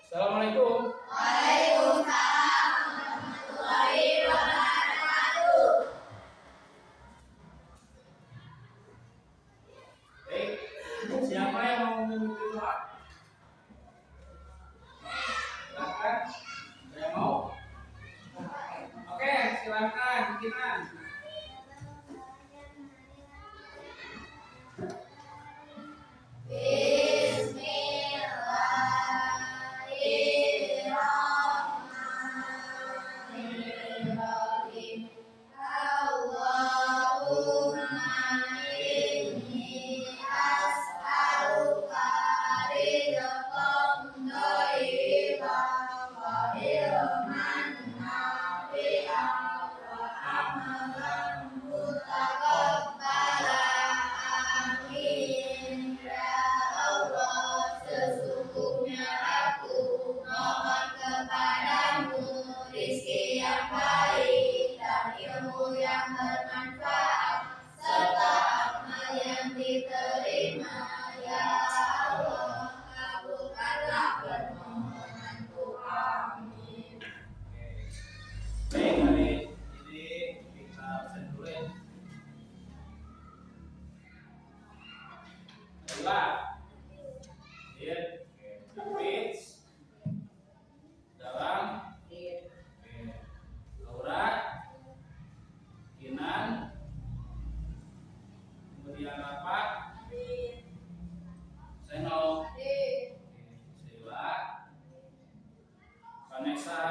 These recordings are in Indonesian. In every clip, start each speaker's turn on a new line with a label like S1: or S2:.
S1: Assalamualaikum.
S2: Waalaikumsalam warahmatullahi wabarakatuh.
S1: Baik, siapa yang mau memimpin doa? Silakan. Saya mau. Oke, silakan, Kinan.
S2: Bismillahirrahmanirrahim. Allahumma inni as'aluka rizqan thayyiban wa ilman nafi'an wa amalan mutaqabbalan. Amin ya Allah. Sesungguhnya aku mohon kepadamu rizki yang baik dan ilmu yang bermanfaat serta amal yang diterima. Ya Allah, kabulkanlah permohonanku. Amin.
S1: Baik, hari ini kita sentuhin adalah speech dalam Laura, Kinan, kemudian Rapat, Seno, Sheila, Vanessa,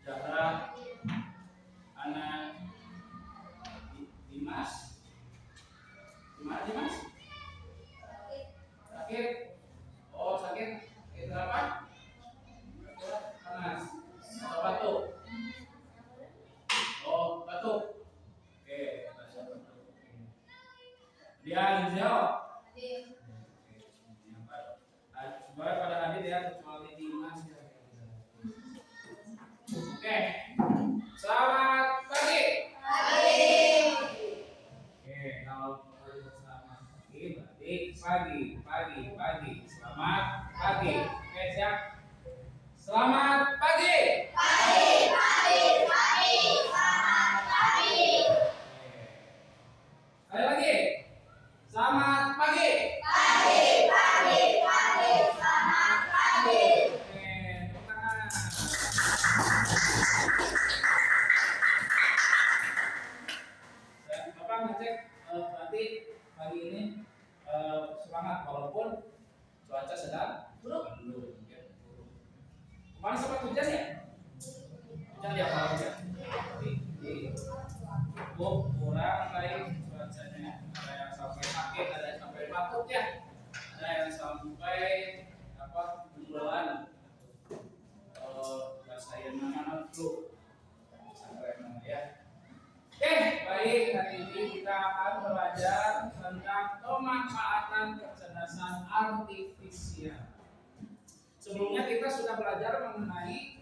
S1: Zahra, Ana, Dimas, Dimas, sakit, oh sakit, sakit apa? Panas, atau batuk? Oh batuk, oke, batuk. Dia jawab. Semua pada hadir ya kecuali Dimas ya. Oke, selamat pagi. Oke, kalau selamat pagi berarti pagi. Selamat pagi. Oke, siap. Selamat pagi. Sekali lagi. Selamat pagi. Oke, tepuk tangan. Bapak ngecek berarti pagi ini semangat walaupun cuaca sedang buruk. Kemarin sempat hujan ya? Hujan ya kalau hujan. Jadi cukup kurang baik cuacanya. Ada yang sampai sakit, ada yang sampai batuk ya, ada yang sampai bundelan. Bahasa yang mana flu sampai mana ya. Oke, baik, hari ini kita akan belajar tentang pemanfaatan kecerdasan artifisial. Sebelumnya kita sudah belajar mengenai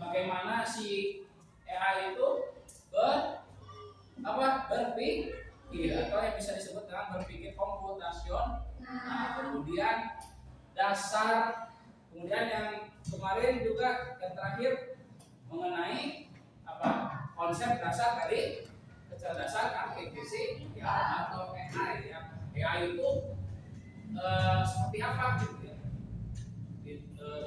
S1: bagaimana si AI itu berpikir atau yang bisa disebut dengan berpikir komputasional. Nah, kemudian dasar, kemudian yang kemarin juga yang terakhir mengenai konsep dasar dari kecerdasan artifisial atau AI ya. AI itu seperti apa gitu ya,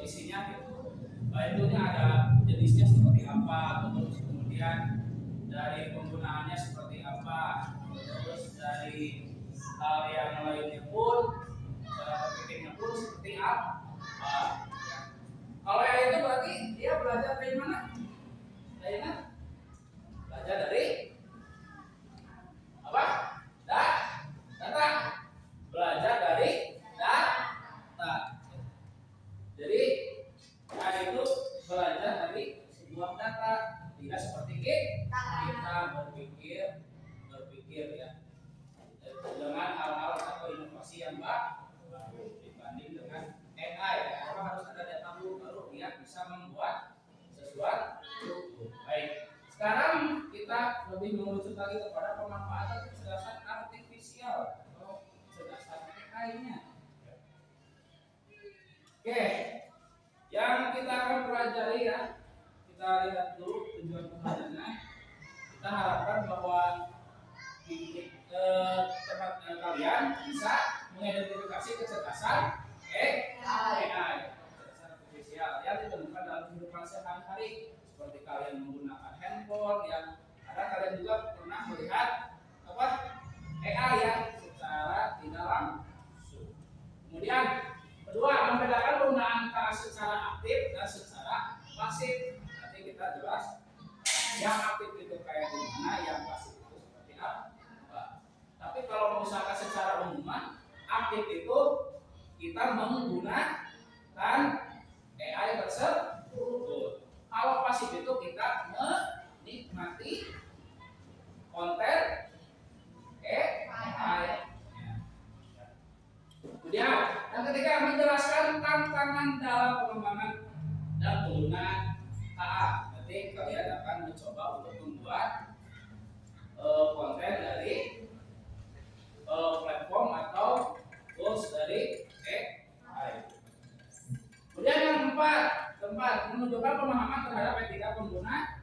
S1: isinya gitu. Itu ada jenisnya seperti apa, terus kemudian dari penggunaannya seperti apa, terus dari hal yang lainnya pun cara berpikirnya pun seperti apa. Kalau AI itu berarti dia belajar dari mana? Belajar dari apa? Data. Belajar dari data. Jadi AI itu belajar dari sebuah data. Tidak seperti kita berpikir ya dengan hal-hal atau inovasi yang baru dibanding dengan AI. Karena harus ada data dulu baru dia bisa membuat sesuatu. Baik. Sekarang kita lebih mengerucut lagi kepada pemanfaatan kecerdasan artifisial atau kecerdasan AI-nya. Oke, yang kita akan pelajari ya, kita lihat dulu tujuan pembelajarannya. Kita harapkan bahwa kalian bisa mengidentifikasi kecerdasan AI, kecerdasan artifisial yang ditemukan dalam kehidupan sehari-hari, seperti kalian menggunakan handphone, yang ada kalian juga pernah melihat apa AI ya secara tidak langsung. Kemudian kedua, membedakan penggunaan KA secara aktif dan secara pasif. Nanti kita jelas yang aktif itu kayak gimana, yang pasif itu seperti apa. Tapi kalau misalkan secara umum, aktif itu kita menggunakan AI tersebut. Kalau pasif itu kita menikmati konten AI. Kemudian yang ketiga, menjelaskan tantangan dalam pengembangan dan penggunaan KA. Nanti kalian akan mencoba untuk membuat konten dari platform atau tools dari AI. Kemudian yang keempat, menunjukkan pemahaman terhadap etika pengguna.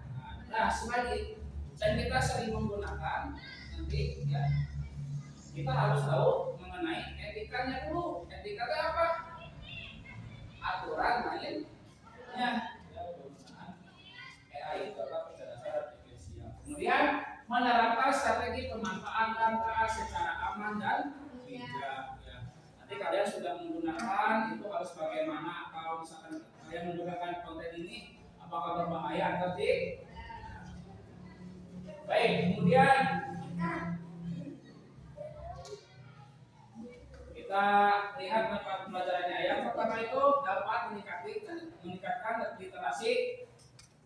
S1: Nah, selain kita sering menggunakan, nanti ya kita harus tahu mengenai etikanya dulu. Etika itu apa? Aturan mainnya. Penggunaan AI itu adalah kecerdasan artifisial. Kemudian menerapkan strategi pemanfaatan KA secara aman dan bijak. Ya. Nanti kalian sudah menggunakan itu harus bagaimana? Kalau misalkan kalian menggunakan konten ini, apakah berbahaya atau tidak? Baik, kemudian kita lihat manfaat pembelajarannya. Yang pertama itu dapat meningkatkan literasi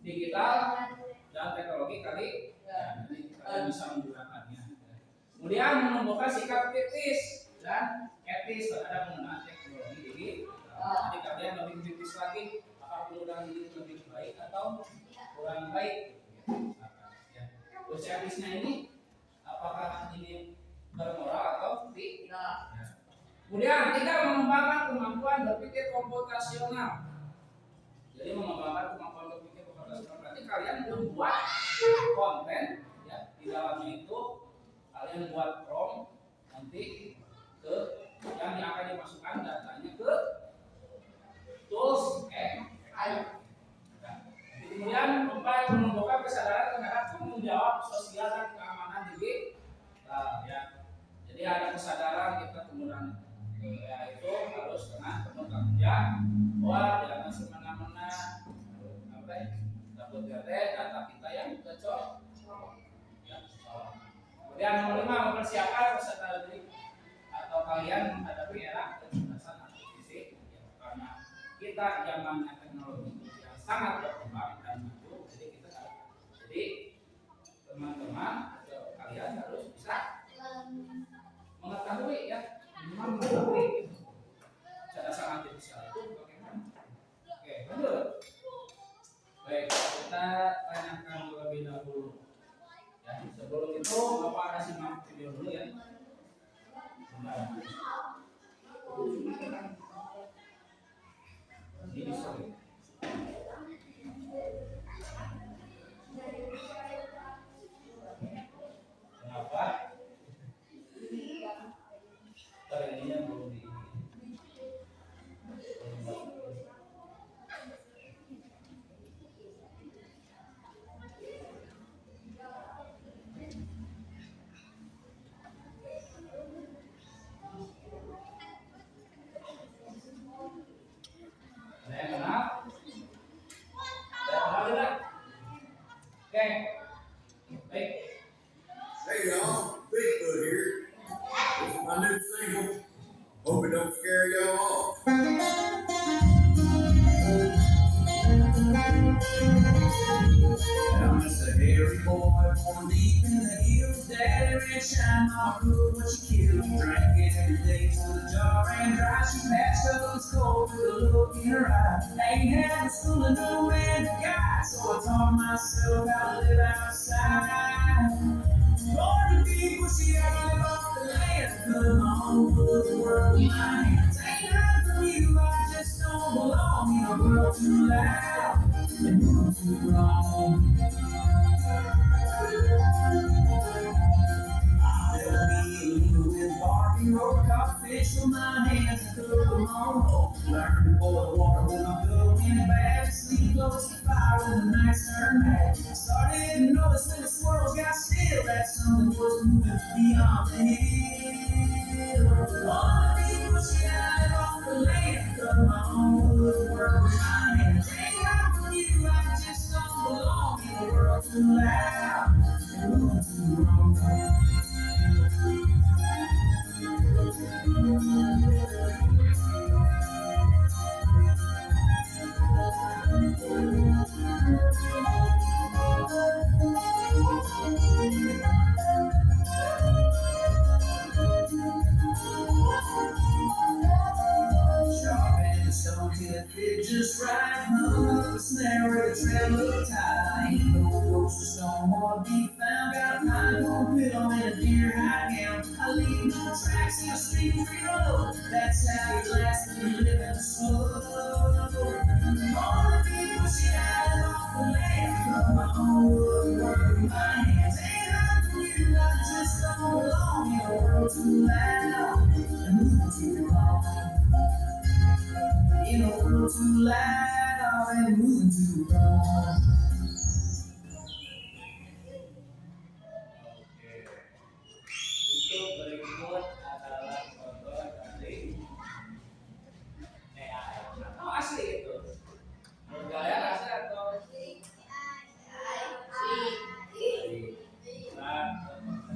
S1: digital dan teknologi kalian bisa menggunakannya. Kemudian menumbuhkan sikap kritis dan etis terhadap penggunaan teknologi digital. Jadi kalian lebih kritis lagi, apakah penggunaan ini lebih baik atau kurang baik. Terus etisnya ini, apakah ini bermoral atau tidak? Kemudian tidak mengembangkan kemampuan berpikir komputasional. Jadi mengembangkan kemampuan berpikir komputasional berarti kalian membuat konten ya, di dalamnya itu kalian buat prompt nanti ke yang akan dimasukkan datanya ke tools AI. Kemudian menumbuhkan kesadaran terhadap tanggung jawab sosial dan keamanan digital ya. Jadi ada kesadaran kita kemudian ya itu harus dengan penuh tanggung jawab, jangan semena-mena takut data kita yang cocok. Kemudian nomor 5, mempersiapkan peserta didik atau kalian menghadapi era kecerdasan artifisial karena kita zamannya teknologi yang sangat berkembang dan maju. Jadi teman-teman atau kalian harus bisa mengetahui ya. Memang mengetahui kecerdasan artifisial itu bagaimana? Oke, betul. Baik, kita tanyakan terlebih dahulu. Ya, sebelum itu Bapak ada simak video dulu ya. Ini sorry. Kenapa? Ini yang belum di
S3: Hey y'all, Bigfoot here. This is my new single. Hope it don't scare y'all off. I'm just a hairy boy born deep in the hills. Daddy ran shine my crew when she killed. Drank it every day till the jar ran dry. She patched up was cold with a look in her eye. Ain't had the school of no man to guide, so I taught myself how to live outside. Born to be pushy, I live off the land. Put my own foot to work with my hands. Ain't nothing from you, I just don't my hands and throw them on home. Learn to boil water when I'm going bad. Sleep close to fire when the nights turn bad. Started to notice when the squirrels got still that something was moving beyond the hill. Wanna be pushing out off the land, cut my own wood work with my hands. Ain't right for you, I just don't belong in a world too loud and moving too wrong. Sharpen the stone till it fit just right. Hung up the snare where the trail looked tight. Ain't no ghost or stone wanna be found. Got a pine bone pillow and a deer hide gown. I leave no tracks in the street road. That's how you last when you live in the slow. Wanna be pushing out off the land. Cut my own wood, work with my hands. Ain't hard for you, I just don't belong in a world too loud and moving too long. In a world too loud and moving too wrong.
S1: Itu berikut adalah contoh dari AI. Atau asli itu? Menurut kalian asli atau?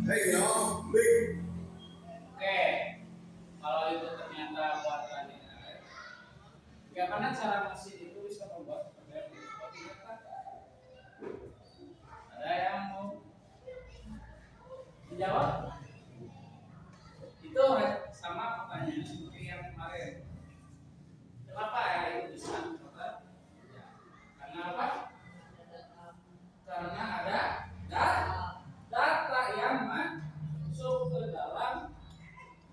S3: Hey y'all, big.
S1: Oke, kalau itu ternyata buatan AI, bagaimana cara mesin itu bisa membuat seperti itu? Ada yang mau dijawab? Itu sama pertanyaannya seperti yang kemarin. Kenapa ya itu bisa? Ya. Karena apa? Karena ada data yang masuk ke dalam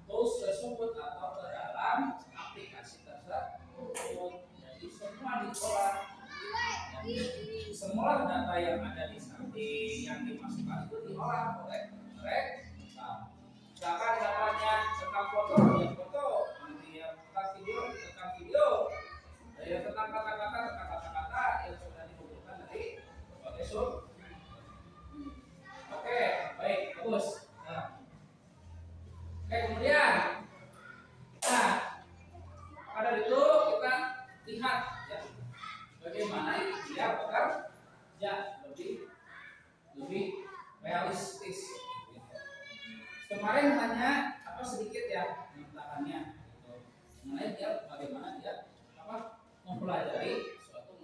S1: tools tersebut atau ke dalam aplikasi tersebut. Jadi semua diolah. Semua data yang ada di samping yang dimasukkan itu diolah oleh mereka. Misalkan datanya tentang foto, ya foto, kemudian tentang video, tentang video, dan tentang kata-kata yang sudah dikumpulkan dari berbagai sumber. Oke, baik, bagus. Nah. Oke, kemudian, nah, pada itu kita lihat ya, bagaimana dia bekerja lebih realistis. Kemarin hanya sedikit ya pengetahuannya gitu. Mengenai dia bagaimana dia mempelajari suatu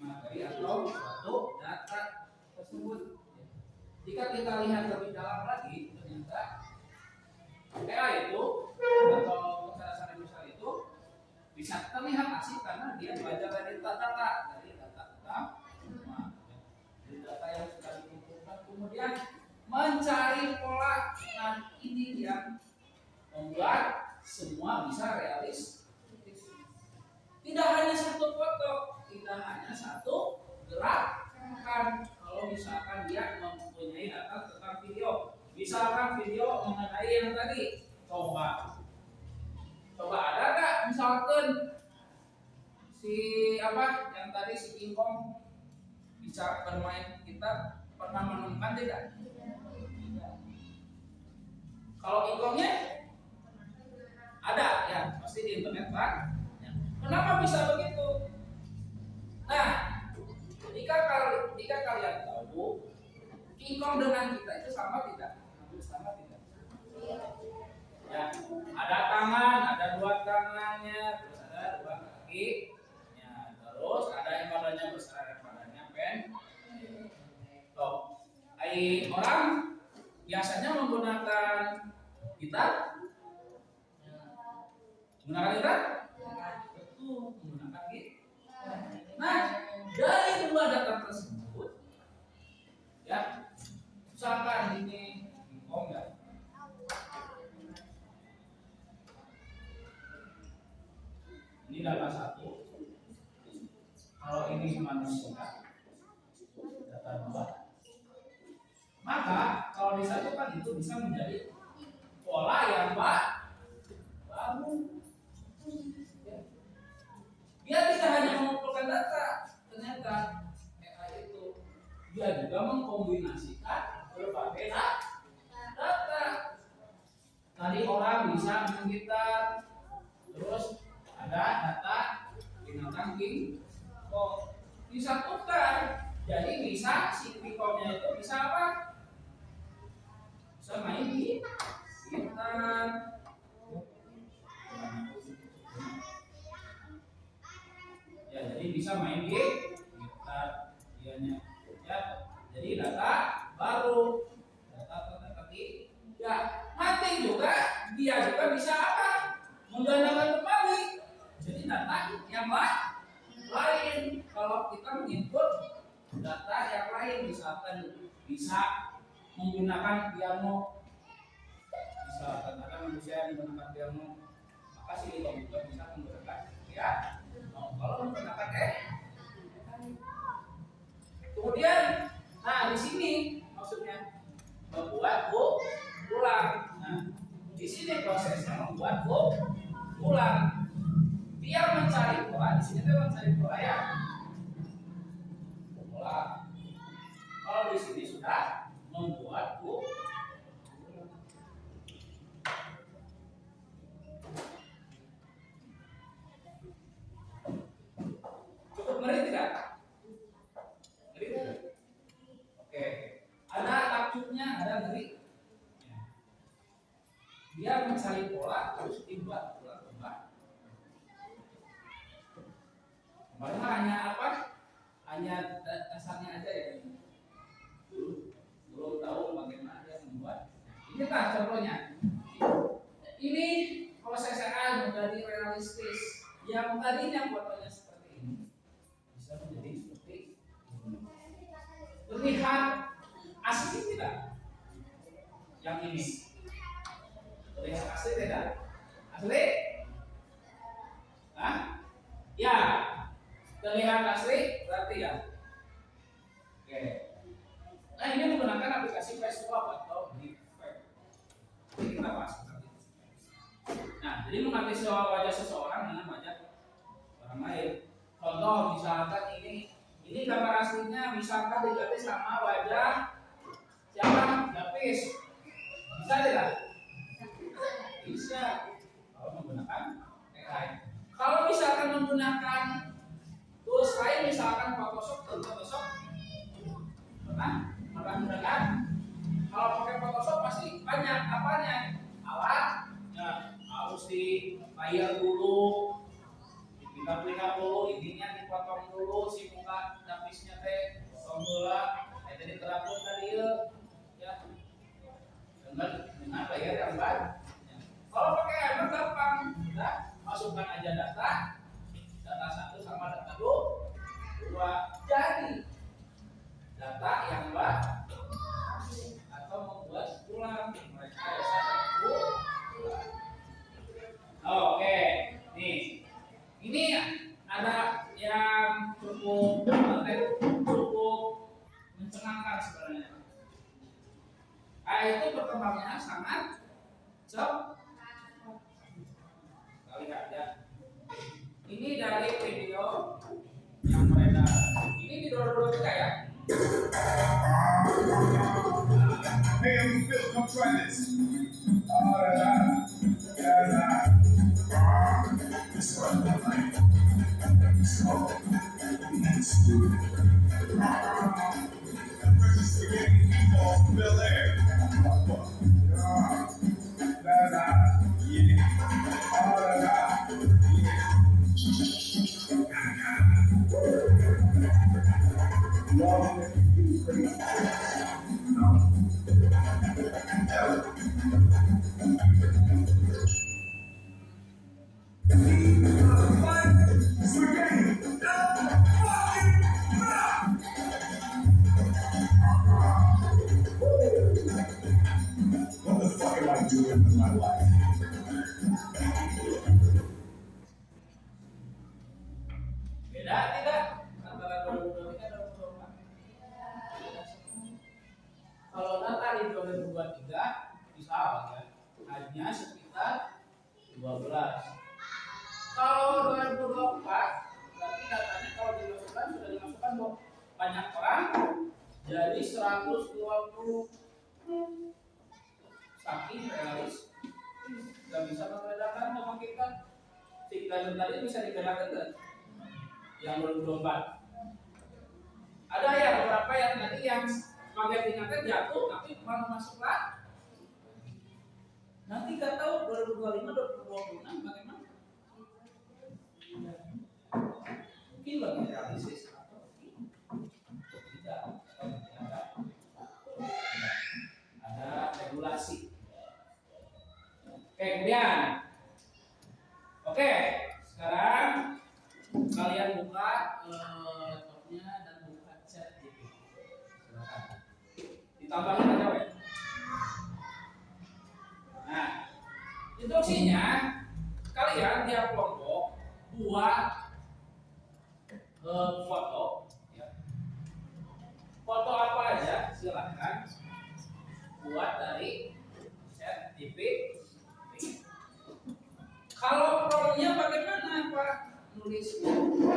S1: materi atau suatu data tersebut. Jika kita lihat lebih dalam lagi, ternyata AI itu atau kecerdasan artifisial itu bisa terlihat asik karena dia belajar dari data dari data yang sudah dikumpulkan, kemudian mencari pola. Nah, ini yang membuat semua bisa realistis. Tidak hanya satu foto, tidak hanya satu gerakan. Kalau misalkan dia mempunyai data tentang video, misalkan video mengenai yang tadi, coba ada nggak misalkan yang tadi si King Kong bisa bermain, kita pernah menemukan tidak? Kalau King-Kongnya ada ya, pasti di internet kan? Ya. Kenapa bisa begitu? Nah, jika kalian tahu King Kong dengan kita itu sama tidak? Sama tidak? Ya, ada tangan, ada dua tangannya, terus ada dua kaki, ya, terus ada yang badannya besar, yang badannya pendek. Orang biasanya menggunakan gitar. Menggunakan gitar? Betul, menggunakan gitar. Nah, dari dua data tersebut, ya, misalkan ini King ya. Ini data satu. Kalau ini manusia, data dua. Maka kalau disatukan itu bisa menjadi pola yang baru. baru. Ya. Dia tidak hanya mengumpulkan data, ternyata AI itu dia juga mengkombinasikan berbagai data. Tadi orang bisa menggitar, terus ada data binatang king kong disatukan, jadi bisa si king kongnya itu bisa apa? Bisa main di gitar. Ya, jadi bisa main di gitar dianya. Ya, jadi data baru, data tadi. Ya, nanti juga dia juga bisa apa? Menggandakan kembali. Jadi data yang lain. Kalau kita menginput data yang lain, misalkan bisa menggunakan piano, bisa katakan manusia yang menggunakan piano, maka si komputer bisa menggunakan ya. Kalau menggunakan kemudian, nah di sini maksudnya membuat ulang. Nah, di sini prosesnya membuat ulang. Dia mencari pola, di sini dia mencari pola ya. Pola. Kalau di sini sudah membuat cukup ngeri tidak? Ngeri tidak? Oke. Ada takjubnya, ada ngeri. Dia mencari pola terus dibuat ulang kembali. Kemarin hanya apa? Hanya dasarnya aja ya. Belum tahu bagaimana dia membuat. Ini lah contohnya. Ini proses AI menjadi realistis. Yang tadinya fotonya seperti ini bisa menjadi seperti ini. Terlihat asli tidak? Yang ini terlihat asli tidak? Asli? Hah? Ya. Terlihat asli berarti ya. Oke. Nah, ini menggunakan aplikasi face swap atau deepfake. Ini kita bahas nanti. Nah, jadi menganalisa wajah seseorang dengan wajah orang lain. Contoh misalkan ini gambar aslinya misalkan diganti sama wajah siapa? Davis. Bisa tidak? Bisa. Kalau menggunakan AI. Kalau misalkan menggunakan tools lain misalkan Photoshop, pernah menggunakan? Kalau pakai Photoshop pasti banyak apanya? Alatnya harus di layar dulu, dipindah-pindah dulu, ininya dipotong dulu, si muka Davisnya teh potong dulu, jadi terapun tadi ya dengan layar yang banyak. Kalau pakai Adobe gampang, kita masukkan aja data satu sama data dua, jadi data yang atau membuat ulang mereka bisa oke, nih ini ada yang cukup mencengangkan sebenarnya. Itu perkembangannya sangat cepat. Kita lihat ya. Ini dari video yang beredar. Ini di 2023 ya.
S3: Hey, Phil, come try this. This one, Bel Air. What the fuck am I doing with my life?
S1: Beda tidak antara 2023 dan 2024? Kalau data di 2023 bisa ya hanya sekitar 12. Kalau 2024 berarti datanya kalau dimasukkan sudah dimasukkan banyak orang jadi 120 saking realis nggak bisa membedakan sama kita tiga tadi bisa dibedakan kan yang 2024 ada ya beberapa yang tadi yang pakai tingkatnya jatuh tapi malah masuk lagi nanti nggak tahu 2025 2026 bagaimana mungkin lebih realistis atau tidak ada regulasi. Oke, kemudian oke, sekarang kalian buka laptopnya dan buka chat GPT. Silakan. Ditambahin aja weh. Nah, instruksinya kalian tiap kelompok buat foto, ya. Foto apa aja silahkan buat dari chat GPT. Kalau promptnya bagaimana Pak? Nulis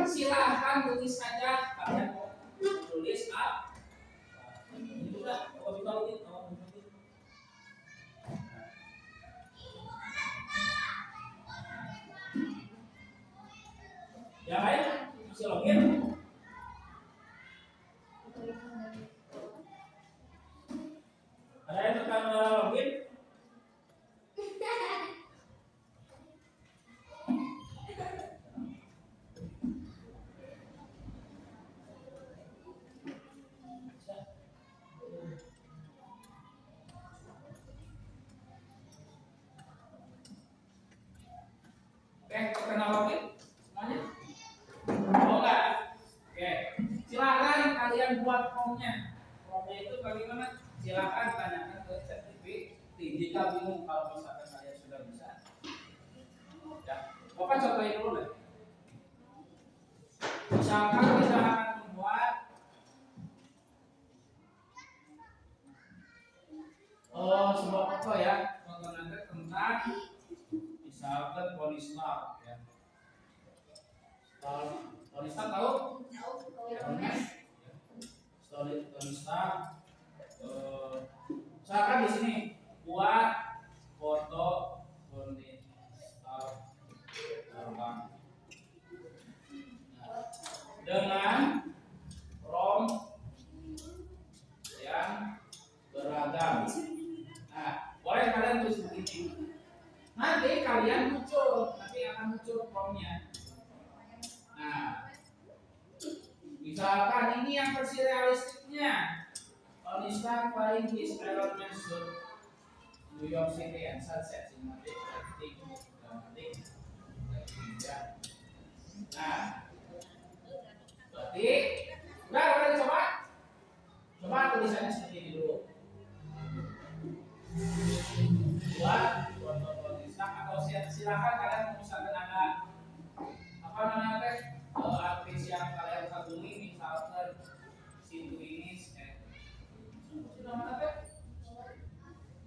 S1: silahkan tulis saja kalian mau tulis apa? Ini sudah kalau kita lihat yang lain masih login. Ada yang tekan login? Oke, terkenal login semuanya? Oh enggak? Oke, silakan kalian buat formnya. Formnya itu bagaimana? Silakan tanyakan ke ChatGPT. Jika bingung kalau misalkan kalian sudah bisa, ya, Bapak cobain dulu deh. Misalkan kita akan membuat sebuah foto ya, foto nanti tentang misalkan Tony Stark ya. Tony Stark tahu? Tony Stark. Misalkan di sini buat foto Tony Stark terbang. Nah, dengan prompt yang beragam. Nah, boleh kalian tulis begini. Nanti kalian nanti akan muncul promptnya. Nah, misalkan ini yang versi realistiknya. Tony Stark flying his Iron Man suit New York City and sunset cinematic dramatic. Nah, berarti udah kalian coba tulisannya seperti ini dulu. Buat foto Tony Stark atau silakan kalian misalkan ada apa namanya artis yang kalian kagumi misalkan si Twins sudah mana teh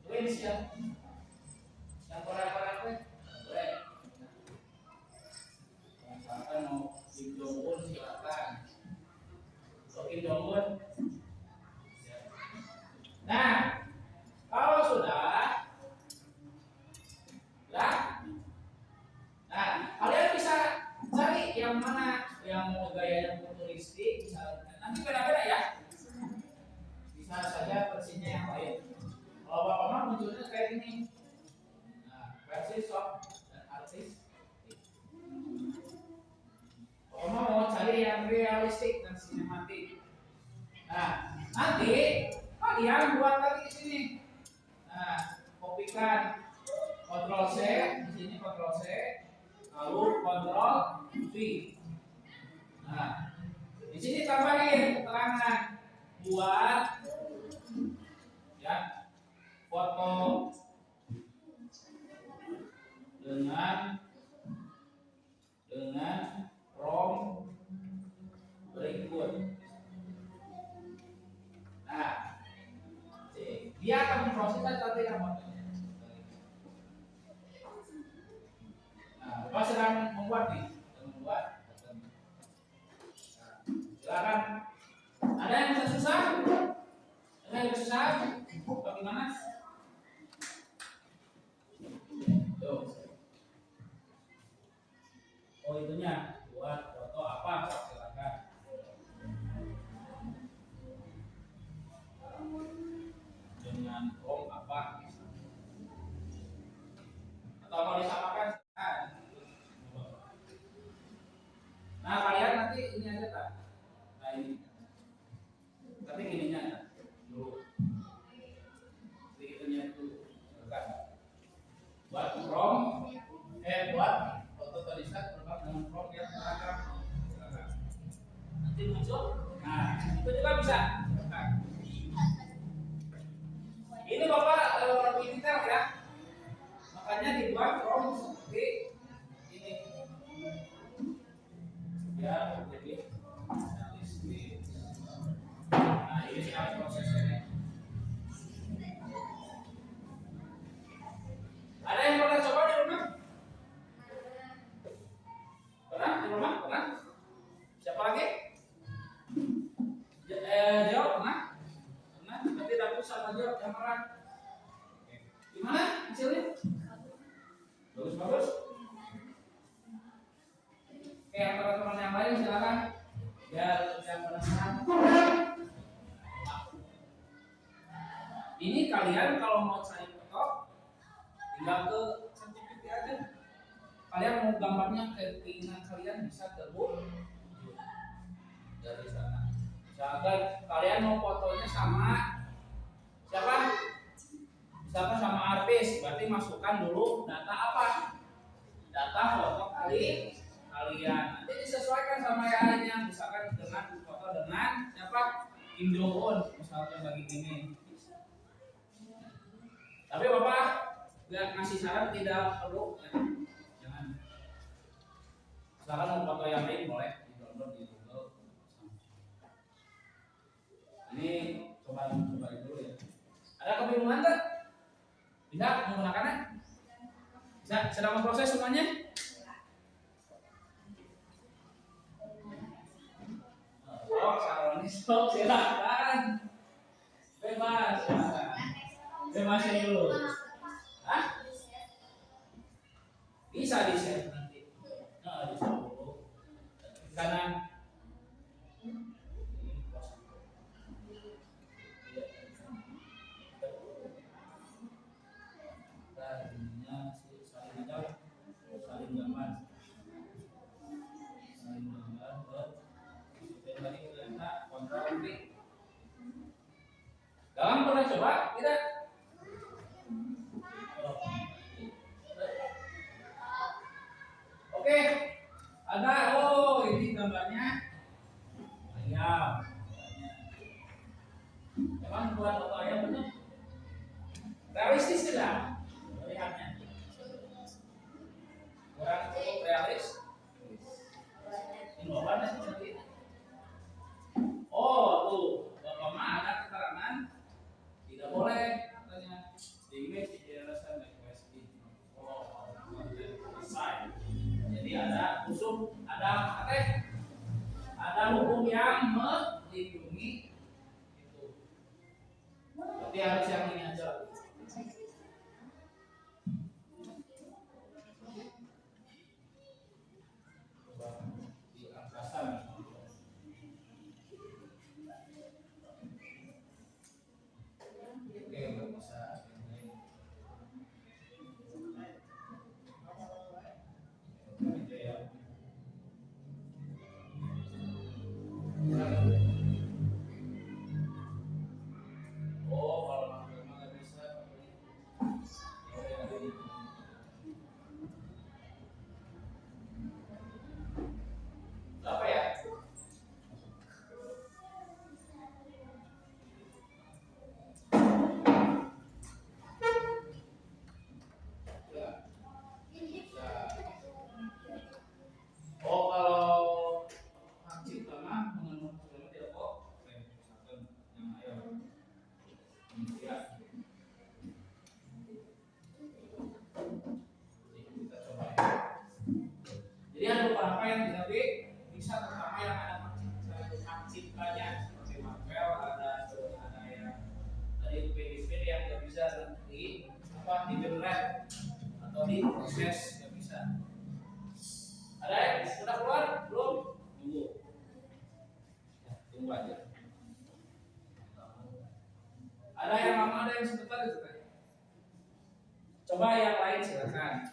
S1: Twins ya yang Korea teh boleh misalkan mau Kim Jong Un silakan Kim Jong Un. Nah, kalau sudah nah kalian bisa cari yang mana yang mau gaya futuristik misalnya nanti beda-beda ya bisa saja versinya yang lain kalau bapak mah munculnya kayak gini nah versi soft dan artis bapak mah mau cari yang realistik dan sinematik nah nanti kalian buat lagi di sini nah kopikan Ctrl C di sini Ctrl C lalu Ctrl V. Nah, di sini tambahin keterangan buat ya foto dengan prompt berikut. Nah, dia akan memproses nanti fotonya. Nah, sedang membuat nih? Sedang membuat. Nah, silakan. Ada yang susah? Ada yang susah? Bagaimana? Tuh. Oh itunya buat foto apa? Silakan. Dengan form apa? Atau mau disamakan? Nah kalian nanti ini aja tak? Nah ini. Tapi gininya ya. Dulu. Sedikitnya dulu. Silakan. Buat form. Buat foto tulisan berapa dengan form yang seragam. Silakan. Nanti muncul. Nah itu juga bisa. Silakan. Ini bapak lebih detail ya. Makanya dibuat form seperti ini. Ya, jadi realistis. Nah, ini sekarang prosesnya. Ada yang pernah coba di rumah? Pernah di rumah? Pernah? Siapa lagi? Jawab pernah? Pernah? Berarti aku sama jawab yang pernah. Gimana hasilnya? Bagus-bagus. Oke, yang teman-teman yang lain silakan. Biar yang penasaran. Ini kalian kalau mau cari foto, tinggal ke ChatGPT aja. Kalian mau gambarnya keinginan kalian bisa terhubung dari sana. Misalkan kalian mau fotonya sama siapa? Misalkan sama artis, berarti masukkan dulu data apa? Data foto kalian. Nanti disesuaikan sama yang misalkan dengan foto dengan siapa? Kim Jong Un, misalkan lagi gini. Tapi bapak nggak ngasih saran tidak perlu, ya. Jangan. Misalkan mau foto yang lain boleh di download di Google. Ini coba dulu ya. Ada kebingungan tak? Bisa menggunakannya? Bisa sedang memproses semuanya? Oh, salon stop silakan. Bebas. Bebasin dulu. Hah? Bisa di share nanti. Nah, di share dulu. Kanan. Dalam pernah coba tidak? Oke, ada. Oh, ini gambarnya ayam. Memang buat foto ayam benar? Realistis tidak? Lihatnya. Kurang cukup realis. Ini apa sih? Oh, tuh. Bapak mah ada keterangan tidak boleh katanya the image generation request it. Oh, selesai. Jadi ada usul, ada hukum yang melindungi itu. Tapi harus yang ini aja. Di angkasa Oh, kalau memang nggak bisa Jadi ada beberapa yang tidak bisa, terutama yang ada maksimalnya seperti Marvel, ada yang dari PDFD yang nggak bisa di generate atau diproses, nggak bisa. Ada yang sudah keluar belum? Tunggu. Tunggu aja. Ada yang lama, ada yang sebentar itu kan. Coba yang lain silakan.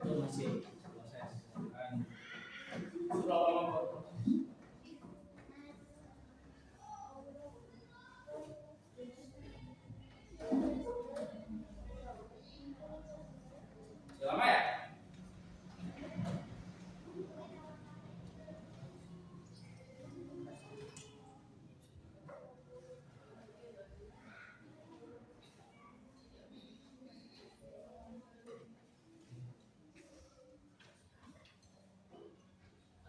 S1: Itu masih proses. Sudah lama berproses. Sudah lama ya?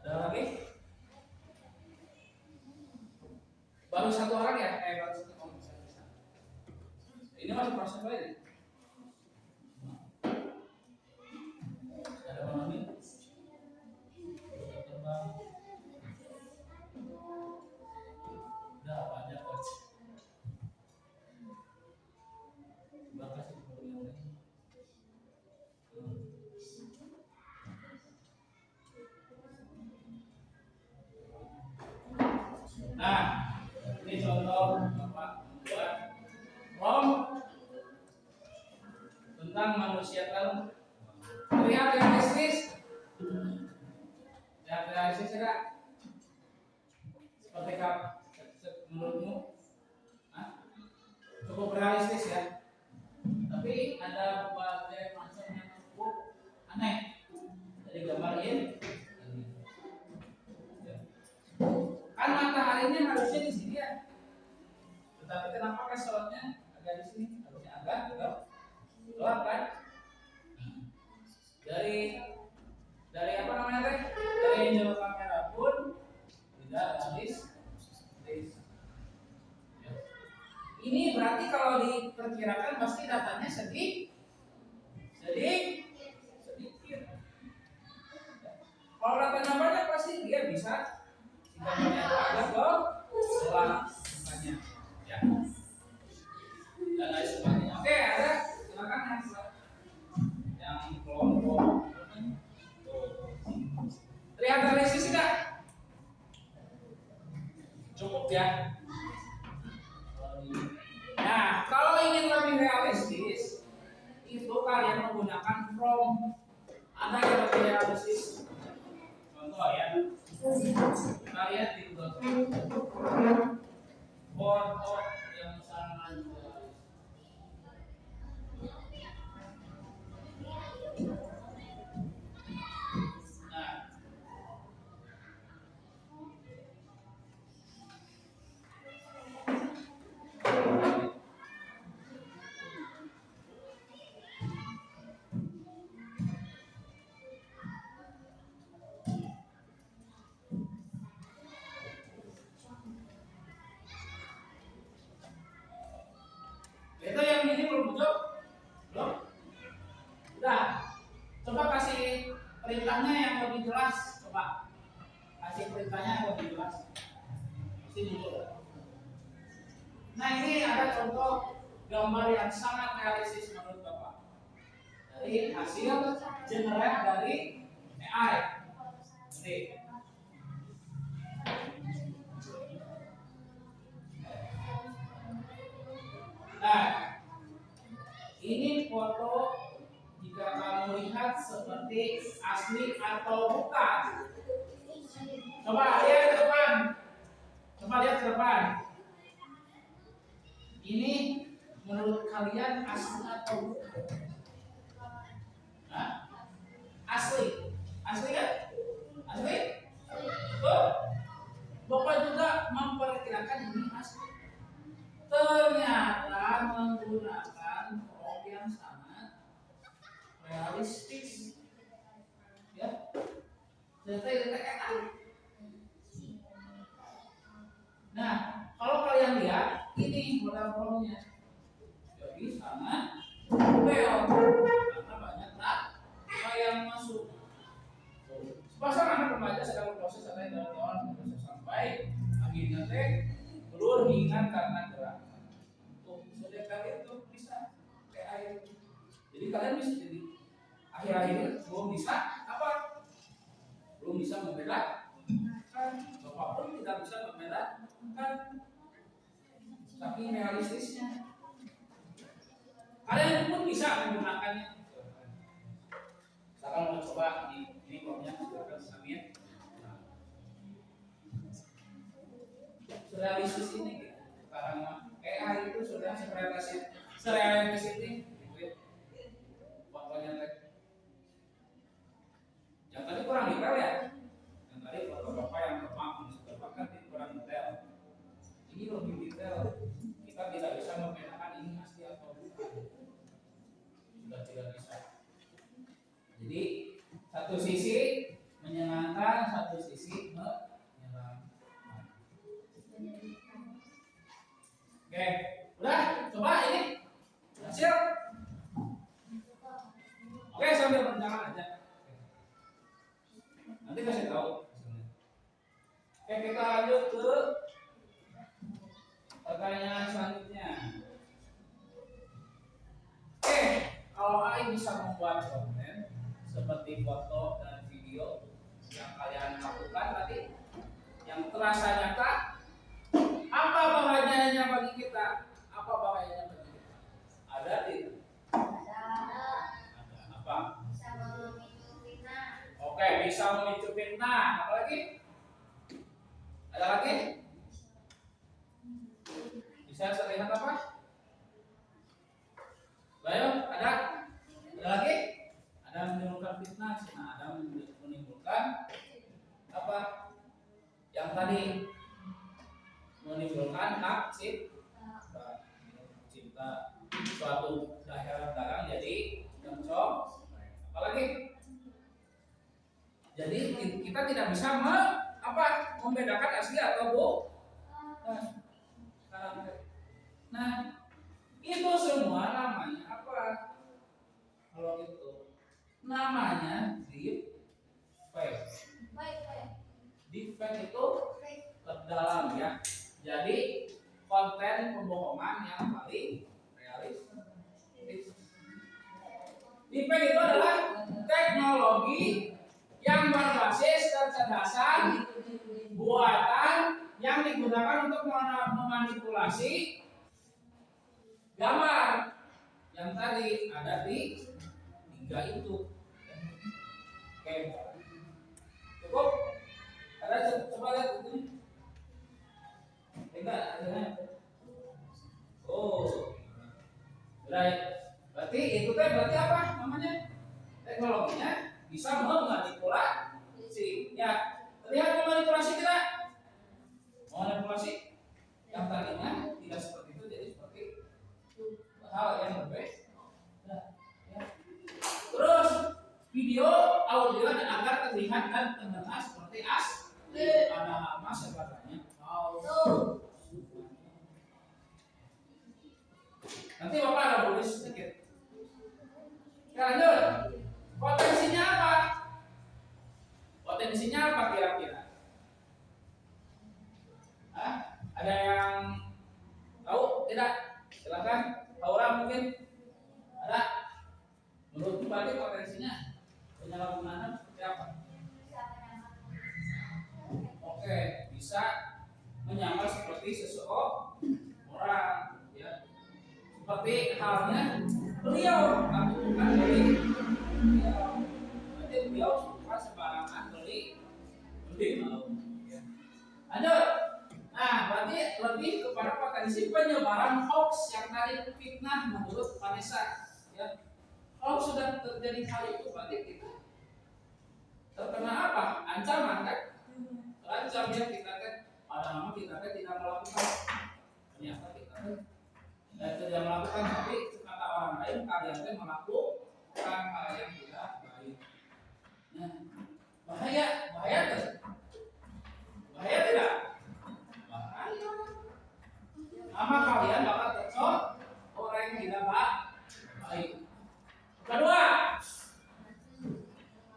S1: Ada lagi? Baru satu orang ya? Baru satu orang. Ini masih proses lagi. Ada mana nih? Udah apa aja coach? Terima kasih kepada Nah, ini contoh Bapak membuat rom tentang manusia tahu. Terlihat realistis? Terlihat realistis tidak? Seperti apa menurutmu? Hah? Cukup realistis ya. Tapi ada berbagai macam yang cukup aneh. Jadi gambarin. Kan mataharinya harusnya di sini ya, tetapi kenapa keselnya agak di sini? Harusnya agak gelap kan? Dari apa namanya teh? Dari jauh kamera pun tidak realistis. Ini berarti kalau diperkirakan pasti datanya sedikit. Kalau datanya banyak pasti dia bisa gambarnya itu agak gelap mukanya, ya. Dan lain sebagainya. Oke, ada silakan yang kelompok. Terlihat realistis tidak? Cukup ya. Nah, kalau ingin lebih realistis, itu kalian menggunakan from. Ada yang lebih realistis. Contoh ya. Kita lihat di foto yang sangat itu yang ini belum muncul? Belum? Udah. Coba kasih perintahnya yang lebih jelas. Coba kasih perintahnya yang lebih jelas. Sini dulu. Nah, ini ada contoh gambar yang sangat realistis menurut Bapak. Dari hasil generate dari AI. Jadi, nah, ini foto jika kamu lihat seperti asli atau bukan. Coba lihat ke depan. Coba lihat ke depan. Ini menurut kalian asli atau bukan? Hah? Asli. Asli kan? Asli? Tuh. Bapak juga memperkirakan ini asli. Ternyata menggunakan prompt yang sangat realistis, ya. Nah, kalau kalian lihat ini model promptnya, jadi sangat well karena banyak data yang masuk. Pasal anak remaja sedang berproses atau dalam proses sampai akhirnya teh telur ringan karena gerak. Tuh sudah kalian tuh bisa kayak air. Jadi kalian bisa jadi akhir-akhir belum bisa apa? Belum bisa membedakan. Bapak pun tidak bisa membedakan. Saking realistisnya. Kalian pun bisa menggunakannya. Sekarang mau coba ini formnya silakan Samir. Realistis ini gitu. Sekarang AI itu sudah serealistis ini gitu ya. Fotonya teh. Yang tadi kurang detail ya. Yang tadi foto-foto yang bapak kan kurang detail. Ini lebih detail. Kita tidak bisa membedakan ini asli atau bukan. Sudah tidak bisa. Jadi satu sisi menyenangkan, satu sisi menyenangkan. Oke, udah coba ini hasil. Oke, sambil perencanaan aja. Nanti kasih tahu. Oke, kita lanjut ke pertanyaan selanjutnya. Oke, kalau AI bisa membuat konten seperti foto dan video yang kalian lakukan tadi, yang terasa nyata, apa bahayanya bagi kita? Apa bahayanya bagi kita? Ada tidak?
S2: Ada.
S1: Apa?
S2: Bisa memicu fitnah.
S1: Oke, bisa memicu fitnah. Apa lagi? Ada lagi? Bisa terlihat apa? Ayo, ada? Ada lagi? Ada menimbulkan fitnah, nah, ada menimbulkan apa? Yang tadi menimbulkan hak cipta suatu daerah barang jadi mencong. Apalagi? Jadi kita tidak bisa membedakan asli atau bukan. Nah, itu semua namanya apa? Kalau itu namanya deepfake. Deepfake itu terdalam ya. Jadi konten pembohongan yang paling realistis. Deepfake itu adalah teknologi yang berbasis kecerdasan buatan yang digunakan untuk memanipulasi gambar yang tadi ada di 3 itu. Oke. Cukup? Ada coba lihat ini. Enggak, ada. Oh. Baik. Berarti itu kan berarti apa namanya? Teknologinya bisa memanipulasi. Ya, terlihat memanipulasi tidak? Memanipulasi yang tadinya tidak seperti itu jadi seperti hal yang berbeda. Nah, ya. Terus video, audio dan agar terlihat dan terdengar seperti asli. Ada nama sebagainya. Nanti Bapak ada tulis sedikit. Ya, lanjut. Potensinya apa? Potensinya apa kira-kira? Ada yang tahu? Tidak? Silakan. Aura mungkin ada. Menurut Bupati potensinya penyalahgunaan seperti apa? Oke, bisa menyamar seperti seseorang, ya. Seperti halnya beliau, bukan beli. Berarti beliau bukan sembarangan beli mau. Lanjut. Nah, berarti lebih kepada potensi penyebaran hoax yang tadi fitnah menurut Vanessa. Ya, kalau sudah terjadi hal itu, berarti kita terkena apa? Ancaman kan? Terancam ya kita kan. Padahal kita kan tidak melakukan. Ternyata kita tidak melakukan, tapi kata orang lain kalian kan melakukan hal yang tidak baik. Nah, bahaya tidak? Bahaya tidak? Bahaya. Nama kalian bakal tercol orang yang tidak baik. Kedua,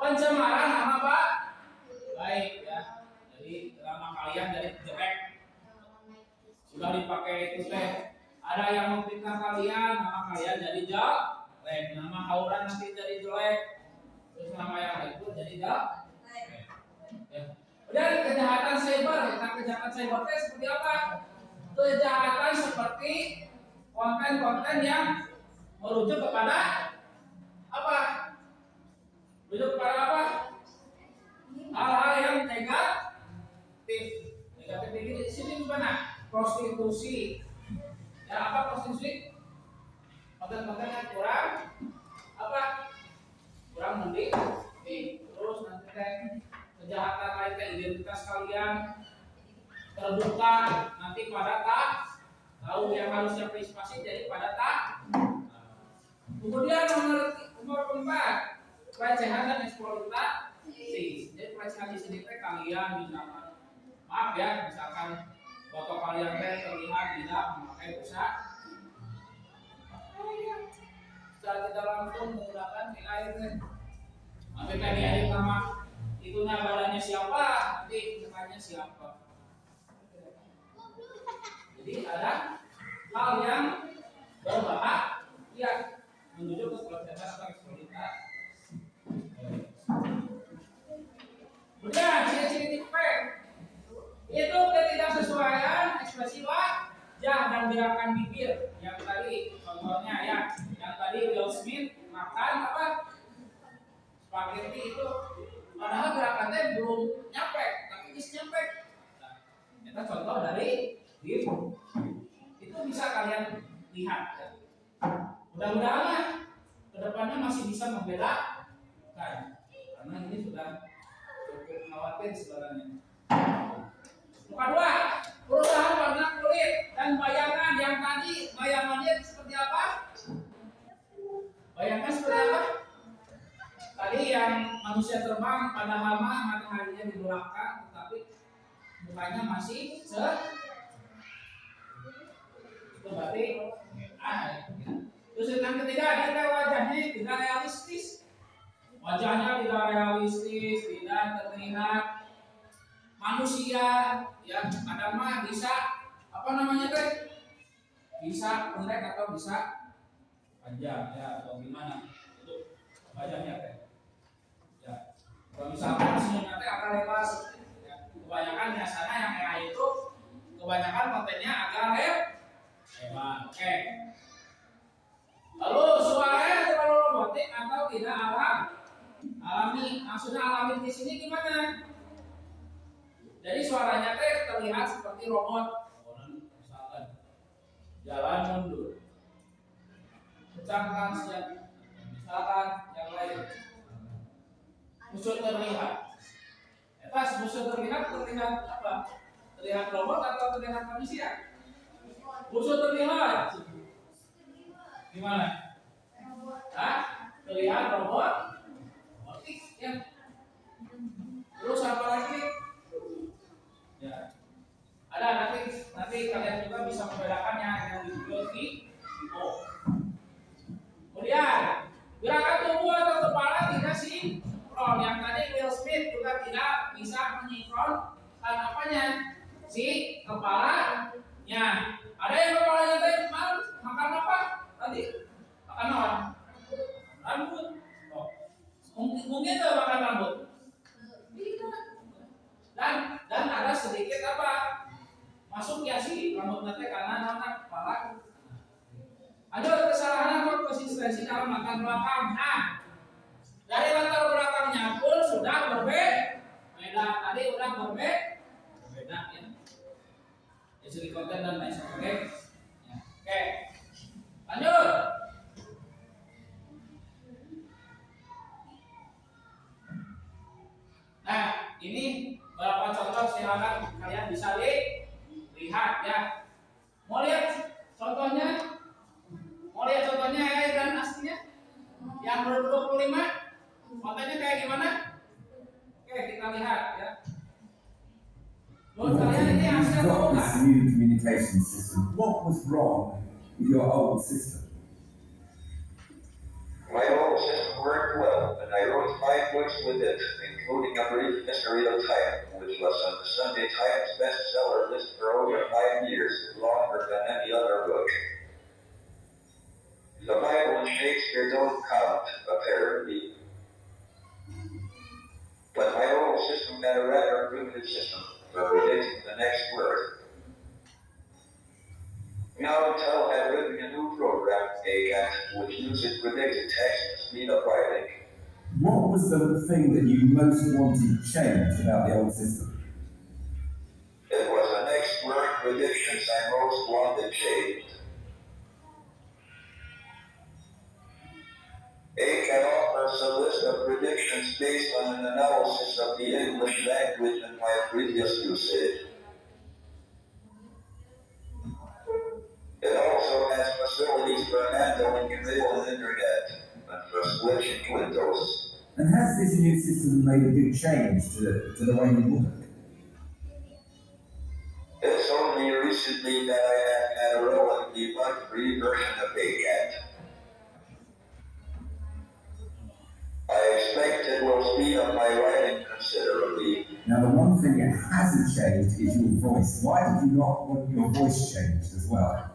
S1: pencemaran nama baik ya. Jadi nama kalian dari jelek sudah dipakai itu teh. Ada yang memfitnah kalian, nama kalian jadi jelek. Nama Auran nanti jadi jelek. Terus nama yang lain pun jadi jelek. Ya. Kemudian kejahatan cyber. Nah, kejahatan cyber itu seperti apa? Kejahatan seperti konten-konten yang merujuk kepada apa? Merujuk kepada apa? Hal-hal yang negatif. Negatif ini di sini gimana? Prostitusi. Ya apa prostitusi? Konten-konten yang kurang apa? Kurang mendidik. Terus nanti kejahatan lain kayak identitas kalian terbuka nanti pada tak tahu yang harusnya partisipasi jadi pada tak. Kemudian nomor 4 pelecehan dan eksploitasi. Jadi pelecehan di sini kalian misalkan maaf ya misalkan foto kalian terlihat tidak memakai busana secara tidak langsung menggunakan air nanti tadi ada nama itunya badannya siapa nanti mukanya siapa. Jadi ada hal yang berbahaya menuju ke pelecehan atau eksploitasi. Kemudian ciri-ciri tipe itu ketidaksesuaian ekspresi wajah dan gerakan bibir. Yang tadi contohnya ya, yang tadi Will Smith makan apa? Spaghetti itu padahal gerakannya belum nyampe, tapi bisa nyampe. Nah, kita contoh dari diri. Itu bisa kalian lihat ya. Mudah-mudahan kedepannya masih bisa membedakan karena ini sudah cukup khawatir sebenarnya. Muka 2, perubahan warna kulit dan bayangan yang tadi bayangannya seperti apa? Bayangan seperti apa? Tadi yang manusia terbang pada hama mataharinya di belakang tetapi mukanya masih itu berarti terus yang ketiga ada wajahnya tidak realistis. Wajahnya tidak realistis, tidak terlihat manusia yang kadang mah bisa apa namanya teh? Bisa pendek atau bisa panjang ya atau gimana? Itu wajahnya teh. Ya. Kalau misalkan senyumnya teh agak lebar ya. Kebanyakan biasanya yang AI itu kebanyakan kontennya agak lebar. Oke. Lalu suaranya terlalu robotik atau tidak alami. Maksudnya alami di sini gimana? Jadi suaranya teh terlihat seperti robot. Misalkan jalan mundur, ucapkan siap, misalkan yang lain. Musuh terlihat. Pas musuh terlihat apa? Terlihat robot atau terlihat manusia? Musuh terlihat. Gimana? Hah? Terlihat robot? Robotik ya. Terus apa lagi? Ya. Ada nanti kalian juga bisa membedakannya yang di video. Kemudian gerakan tubuh atau kepala tidak sinkron. Yang tadi Will Smith juga tidak bisa menyinkronkan apanya si kepalanya. Ada yang kepalanya tadi makan apa? Tadi makan apa? Rambut. Oh. Mungkin tuh makan rambut. Dan ada sedikit apa? Masuk ya sih rambut nanti karena anak kepala. Ada kesalahan atau konsistensi dalam latar belakang. Nah, dari latar belakangnya pun sudah berbeda. Tadi udah berbeda ya. Jadi konten dan lain sebagainya. Ya. Oke. Lanjut. Nah, ini beberapa contoh silakan kalian bisa lihat ya. Mau lihat contohnya? Mau lihat contohnya ya dan aslinya? Yang berbentuk 25 kontennya kayak gimana? Oke, kita lihat ya. Menurut kalian ini asli atau bukan?
S4: This new communication system, what was wrong with your old system?
S5: My old system worked well, and I wrote 5 books with it, including A Brief History of Time, which was on the Sunday Times bestseller list for over 5 years, longer than any other book. The Bible and Shakespeare don't count, apparently. But my old system had a rather primitive system for predicting the next word. Now Intel had written a new program, ACAT, which uses predicted text to speed up writing.
S4: What was the thing that you most wanted changed about the old system?
S5: It was the next word predictions I most wanted changed. ACAT offers a list of predictions based on an analysis of the English language and my previous usage. It also has facilities for handling email and internet, and for switching windows.
S4: And has this new system made a big change to the way you work?
S5: It's only recently that I have had a relatively bug-free version of ACAT. I expect it will speed up my writing considerably.
S4: Now, the one thing it hasn't changed is your voice. Why did you not want your voice changed as well?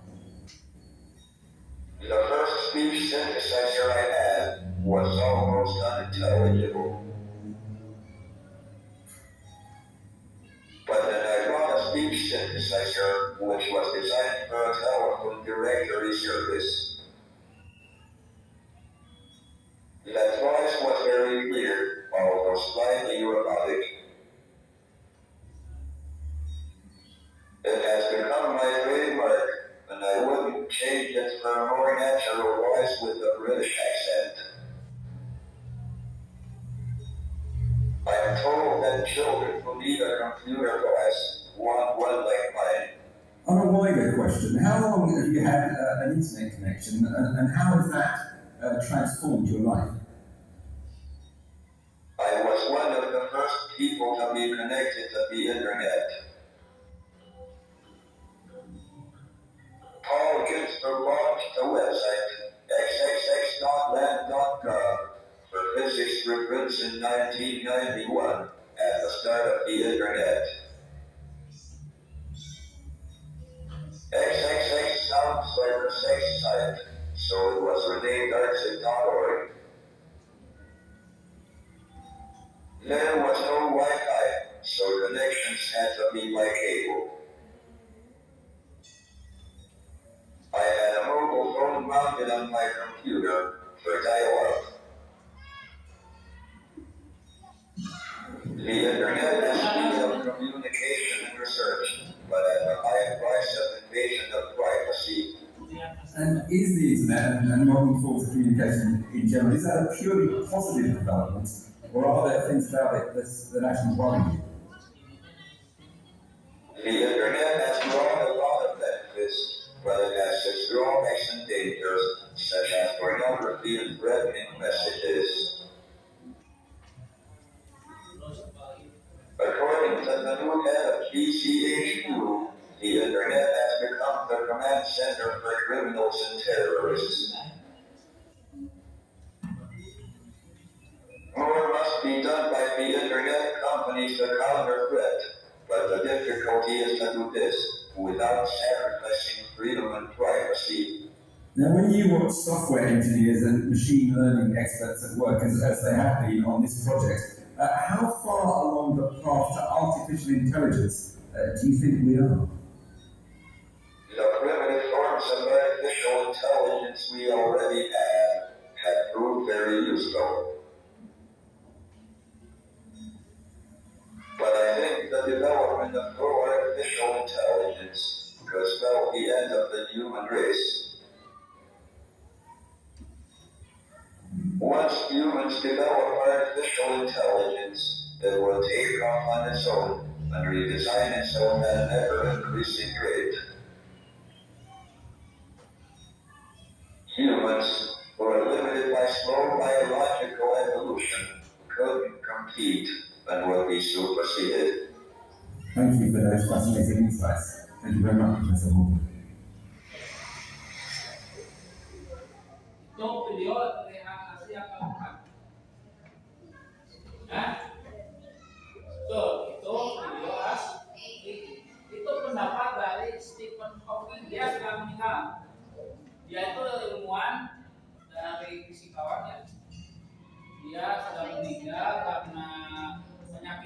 S5: The first speech synthesizer I had was almost unintelligible. But then I bought a speech synthesizer which was designed for a telephone directory service. That voice was very clear, although slightly robotic. It has become my trademark, and I wouldn't change it for a more natural voice with a British accent. I am told that children who need a computer voice want one like mine.
S4: On a wider question, how long have you had an internet connection, and how has that transformed your life?
S5: I was one of the first people to be connected to the internet. Paul Ginsberg launched a website, xxx.land.gov, for physics reprints in 1991 at the start of the internet. XXX sounds like a sex site, so it was renamed artsy.org. There was no Wi-Fi, so connections had to be by cable. I had a mobile phone mounted on my computer for dial-up. The internet has speed of communication and research, but at the high price of invasion of privacy.
S4: And is the internet and modern forms of communication in general, is that a purely positive development, or are there things about it that actually worry you?
S5: The internet has brought a lot of benefits, but it has its drawbacks and dangers, such as pornography and threatening messages. According to the new head of GCHQ, the internet has become the command center for criminals and terrorists. More must be done by the internet companies to counter threat, but the difficulty is to do this without sacrificing freedom and privacy.
S4: Now, when you watch software engineers and machine learning experts at work, as they have been on this project, how far along the path to artificial intelligence do you think we are?
S5: The primitive forms of artificial intelligence we already have proved very useful. But I think the development of full artificial intelligence could spell the end of the human race. Once humans develop artificial intelligence, it will take off on its own and redesign itself at an ever-increasing rate. Humans, who are limited by slow biological evolution, couldn't compete and will be superseded.
S4: Thank you for those fascinating insights. Thank you very much, Professor Morgan.
S1: Itu video terlihat hasil apa bukan?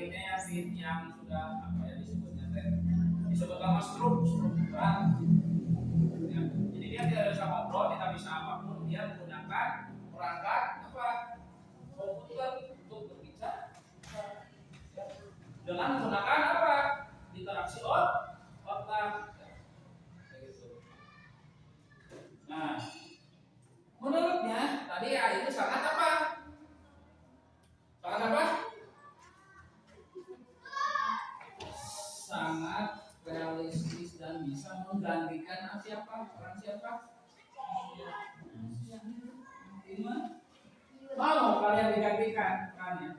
S1: ini ya fin yang sudah apa ya disebutnya disebut nama struktural. Ya, jadi dia tidak bisa ngobrol, tidak bisa apapun, dia menggunakan perangkat apa komputer untuk berbicara dengan menggunakan apa interaksi otak. Begitu. Nah, menurutnya tadi ya itu sangat apa? Sangat apa? Sangat realistis dan bisa menggantikan siapa? Orang siapa? Mau kalian digantikan perannya?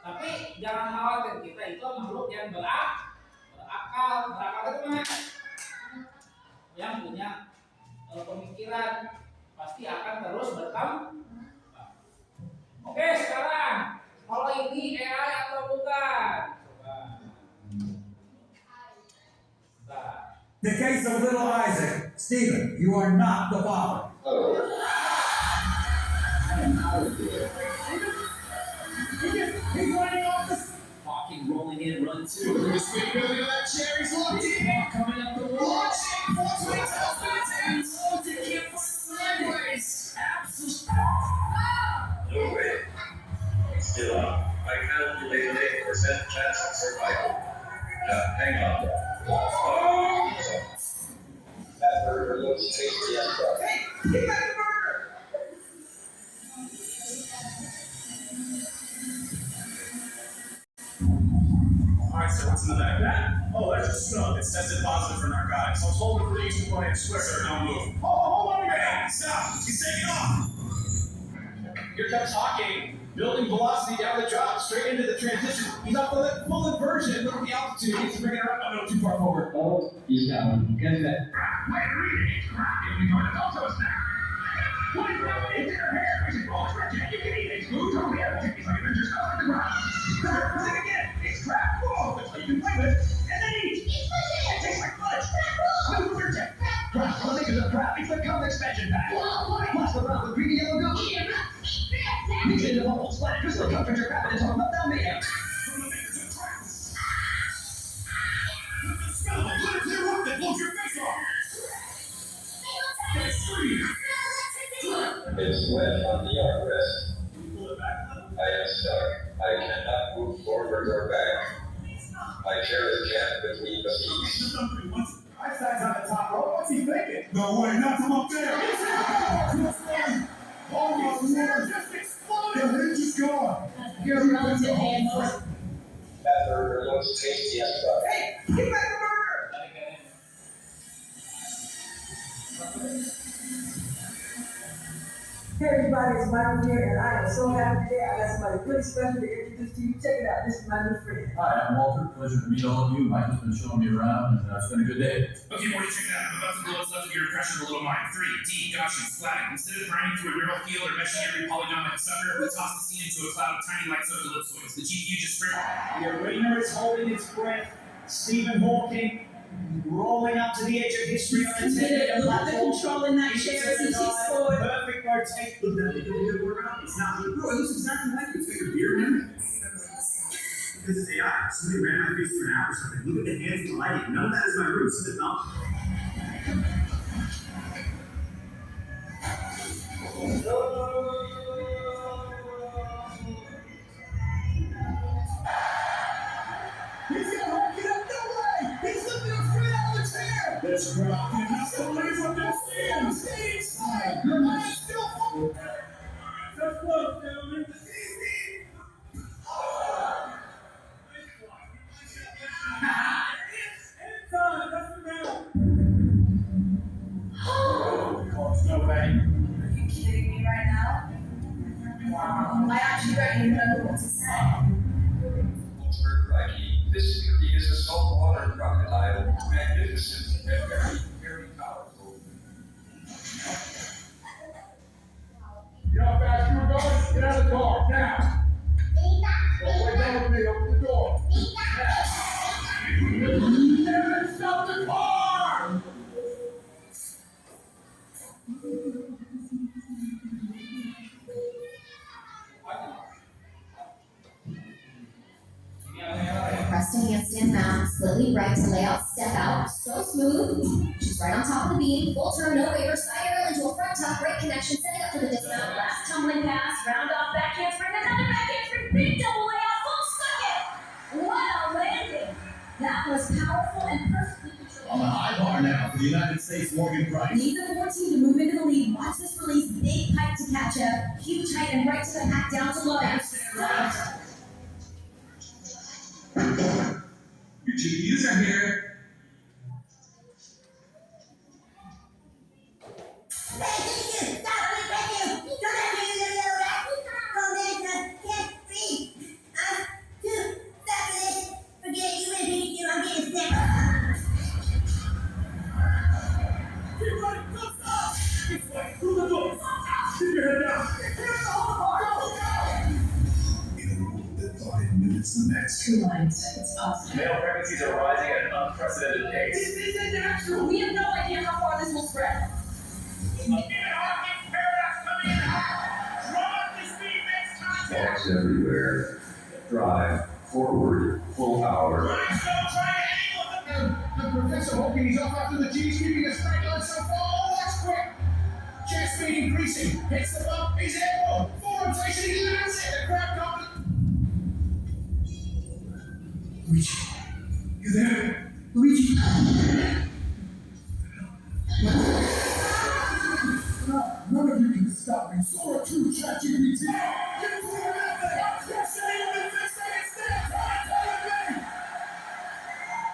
S1: Tapi jangan khawatir, kita itu makhluk yang berakal itu mana? Yang punya pemikiran pasti akan terus berkembang. Oke, sekarang kalau ini AI atau bukan?
S3: The case of little Isaac. Stephen, you are not the father.
S5: Oh.
S3: He's running off the...
S6: Walking, rolling in, run two.
S3: Look at that chair, he's locked in.
S6: Coming up the wall.
S3: Launching, 420 to keep sideways.
S5: No way. Still up. I calculate an 8% chance of survival. Hang on. Oh! That burger looks tasty and tough.
S3: Hey, get back the burger!
S7: Alright, sir, what's in the bag? That? Oh, that's just snow. It's tested positive for narcotics. I was holding for these to I swear. Sir, don't move. Hold on a minute! Hey, stop! He's taking off! Here comes Hawking. Building velocity down the drop, straight into the transition. He's up full inversion. Look at the altitude. He's bringing her up. Oh, no, too far forward.
S6: Oh, he's got one. Get that.
S7: Wait, read it. It's crap. You'll be going to also a snack. What is that? It's in her hair. It's all crap. You can eat it. It's food. Totally everything. It's like Avengers out of the ground. Sing again. It's crap. Whoa. That's what you can play with. And then eat. It tastes like fudge. No fudge. Crap. Well, think of the crap. It's the cum expansion pack. Watch the round with greedy yellow goo. Mix it in the bubbles. Flat crystal comfort your crap and talk about that mayhem. From the makers of crap. The smell of it. Let it clear up that blows your face off. It's free.
S5: It's wet on the armrest.
S7: You pull it back a little.
S5: I am stuck. I cannot move forward or back. My chair is jammed between the seats.
S7: Einstein's on the top row. What's he thinking? No way, not from up there. Oh my lord! Just exploded! The hinge is gone.
S2: Your relative and most.
S5: That burger looks tasty and tough.
S3: Hey, get back the burger!
S8: Hey everybody, it's Michael here, and I am so happy today. I got somebody pretty special to introduce to you. Check it out, this is my new friend.
S9: Hi, I'm Walter. Pleasure to meet all of you. Mike has been showing me around, and it's been a good day.
S7: Okay, Morty, check it out. I'm about to blow what's left of your impression of a little mind. 3D, Gaussian, splatic. Instead of grinding through a neural field or meshing every polygon like a sucker, we toss the scene into a cloud of tiny lights of ellipsoids. The GPU just sprinkled.
S10: The arena is holding its breath. Stephen Hawking rolling up to the edge of history on a
S11: Committed,
S10: ten-meter
S11: look at the
S10: platform.
S11: control in that chair as he shoots forward.
S10: Perfect rotation.
S3: Look, that did work out. It's not me. Bro, it looks exactly like you. It's like a beard and everything. This is AI. Somebody ran my face for an hour or something. Look at the hands and the lighting. None of that is my roots. It's not.
S7: He's got to get up, no way! He's lifting a friend out of the chair! This crowd cannot believe what they're seeing! Stay inside! Your mind is still full! Just close, gentlemen. Inside, that's the ground! No way.
S2: Are you kidding me right now? I actually don't even know what to say.
S5: This beauty is a saltwater crocodile, magnificent and very, very powerful.
S7: You know how fast you were going? Get out of the car, now! Go way down with me, open the door. Now! Stop the car!
S1: What
S12: handstand mount, slightly right to lay out, step out, so smooth. She's right on top of the beam, full turn, no waiver, side aerial into a front tuck, great connection, setting up for the dismount.
S11: Last tumbling pass, round off back handspring, another back handspring, big double layout, full second. What a landing! That was powerful and perfectly controlled.
S9: On the high bar now for the United States, Morgan Price.
S12: Needs a 14 to move into the lead. Watch this release, big pipe to catch up, huge height and right to the pack, down to low.
S3: Your GPUs are here.
S11: Two lines. It's possible.
S7: Male pregnancies are rising at an unprecedented pace.
S11: This isn't natural. We have no idea how far this will spread.
S4: Walks everywhere. Drive forward, full power.
S7: Professor Hawking, he's off after the G's, keeping a straight line so far. Oh, that's quick. Jet speed increasing. Hits the bump. He's airborne. Forward rotation. He lands it. The crowd comes.
S3: Luigi, you there? Luigi. None of you can stop me. Sora 2, ChatGPT. Get to your method. You're sitting on the fixed instead.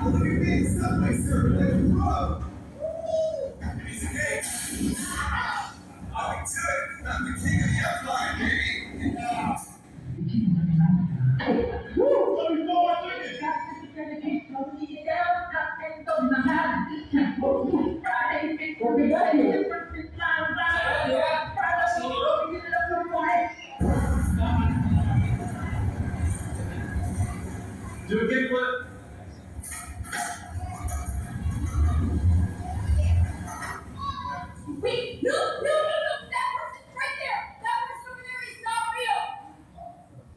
S3: Look at me, Subway Surfer, let it grow. Piece of cake. I'll be to it. I'm the king of the upline, baby.
S9: Do a kickflip.
S11: Wait, no, that person's right there. That person over there is not real.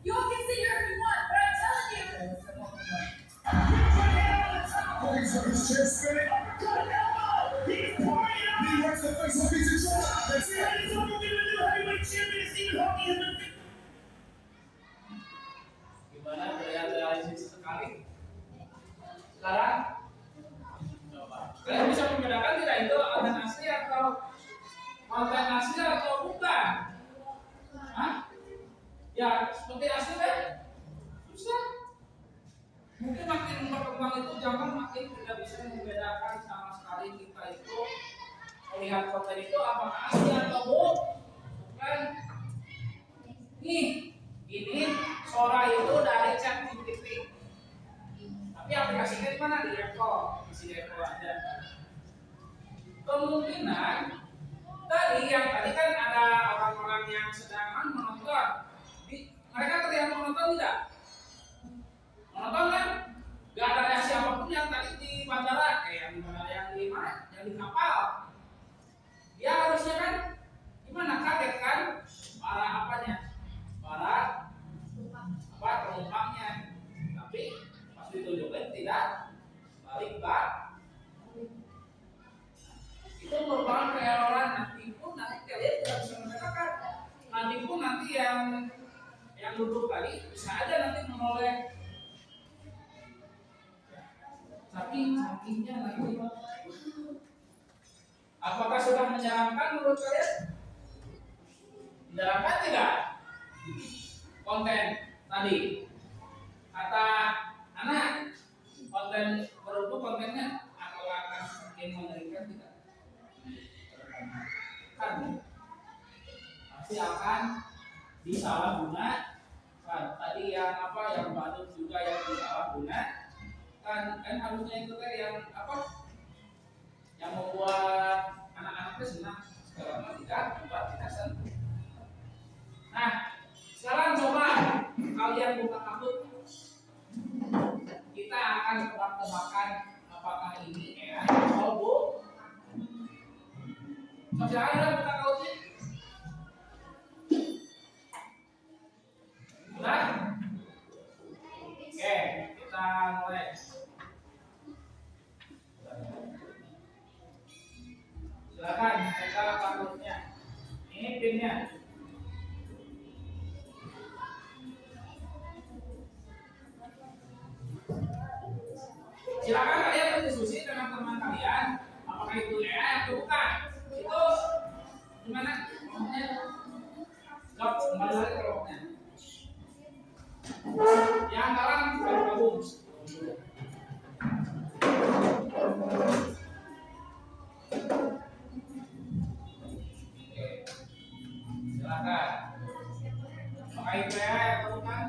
S11: You all can sit here if you want, but I'm telling you.
S3: Holy his chair spinning.
S7: He's pouring it out.
S3: He works the face of pizza shoulder. That's it.
S7: That is what we're going to do. Heavyweight champion Stephen Hawking has been.
S1: Gimana terlihat realistis sekali? Sekarang coba. Kalian bisa membedakan tidak itu konten asli atau konten asli atau bukan? Hah? Ya seperti asli kan? Susah. Mungkin makin berkembang itu zaman makin tidak bisa membedakan sama sekali kita itu melihat konten itu apakah asli atau bukan. Nih, ini Sora itu dari ChatGPT. Tapi aplikasinya di mana? Di Apple. Di sini Apple ada. Kemungkinan tadi kan ada orang-orang yang sedang menonton. Mereka terlihat menonton tidak? Menonton kan? Gak ada reaksi apapun yang tadi di bandara, yang di bandara yang di mana? Yang di kapal. Dia harusnya kan gimana? Kaget kan? Para apanya? Para penumpangnya, tapi pas ditunjukin tidak balik bak. Itu merupakan keeroran. Nanti kalian tidak bisa membedakan. Nanti pun yang duduk tadi bisa aja nanti menoleh sakingnya nanti. Apakah sudah menjalankan menurut kalian? Menjalankan tidak? Konten tadi kata anak konten berhubung kontennya apakah akan semakin mengerikan tidak? Kan pasti akan disalahgunakan. Tadi yang badut juga yang disalahgunakan kan harusnya itu kan yang yang membuat anak-anaknya senang. Sekarang tidak senang. Nah, sekarang coba kalian buka kabut. Kita akan tebak-tebakan apakah ini AI atau bukan. Silakan udah buka kabutnya. Udah? Oke, kita mulai mulai. Silakan buka passwordnya. Ini pinnya. Silakan kalian berdiskusi dengan teman kalian. Apakah itu AI atau bukan? Itu gimana? Jawab kembali lagi kelompoknya. Yang kalah bergabung. Silakan. Apakah itu AI atau bukan?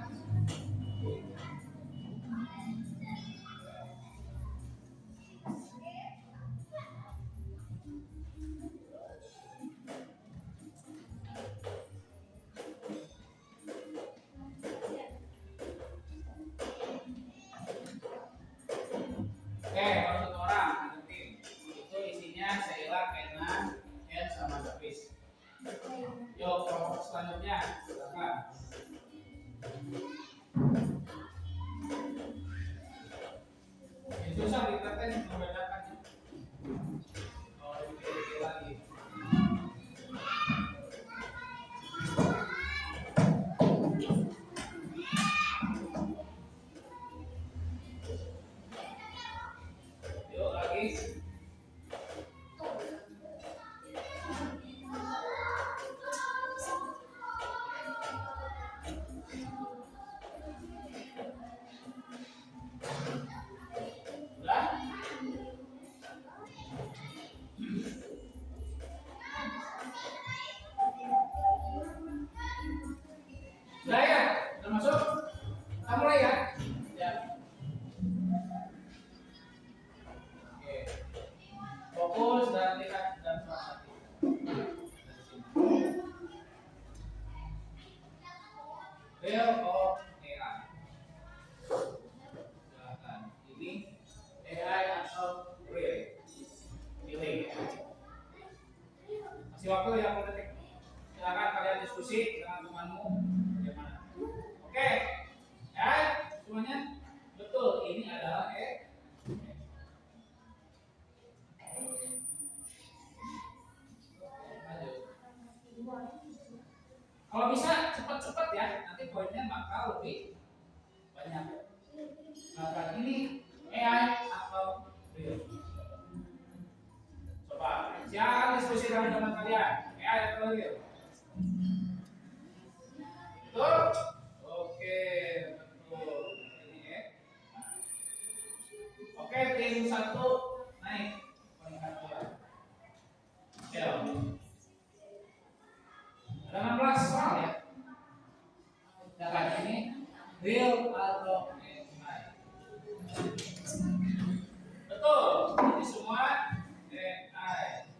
S1: Oke, kalau satu orang nanti itu isinya Sheila, Kena, Ed sama Davis. Yuk, kelompok selanjutnya, silakan. Ini susah dikatakan membedakannya. Kalau dipilih lagi. Yuk lagi. Udah? Udah ya? Udah masuk? Kita mulai ya? Ya. Oke. Fokus dan lihat dan perhati. Real of AI. Silakan. Ini AI atau real? Pilih. Masih waktu ya, 10 detik. Silakan kalian diskusi dengan temanmu. Bagaimana? Oke. Ya, semuanya betul. Ini adalah kalau bisa cepat-cepat ya, nanti poinnya bakal lebih banyak. Nah, ini AI atau real? Coba, jangan diskusi dengan teman kalian. AI atau real? Betul? Oke, betul. Ini ya. Oke, tim 1 naik peringkat 2. Shell. Ada 16 soal ya. Silakan, ini real atau AI? Betul, ini semua AI.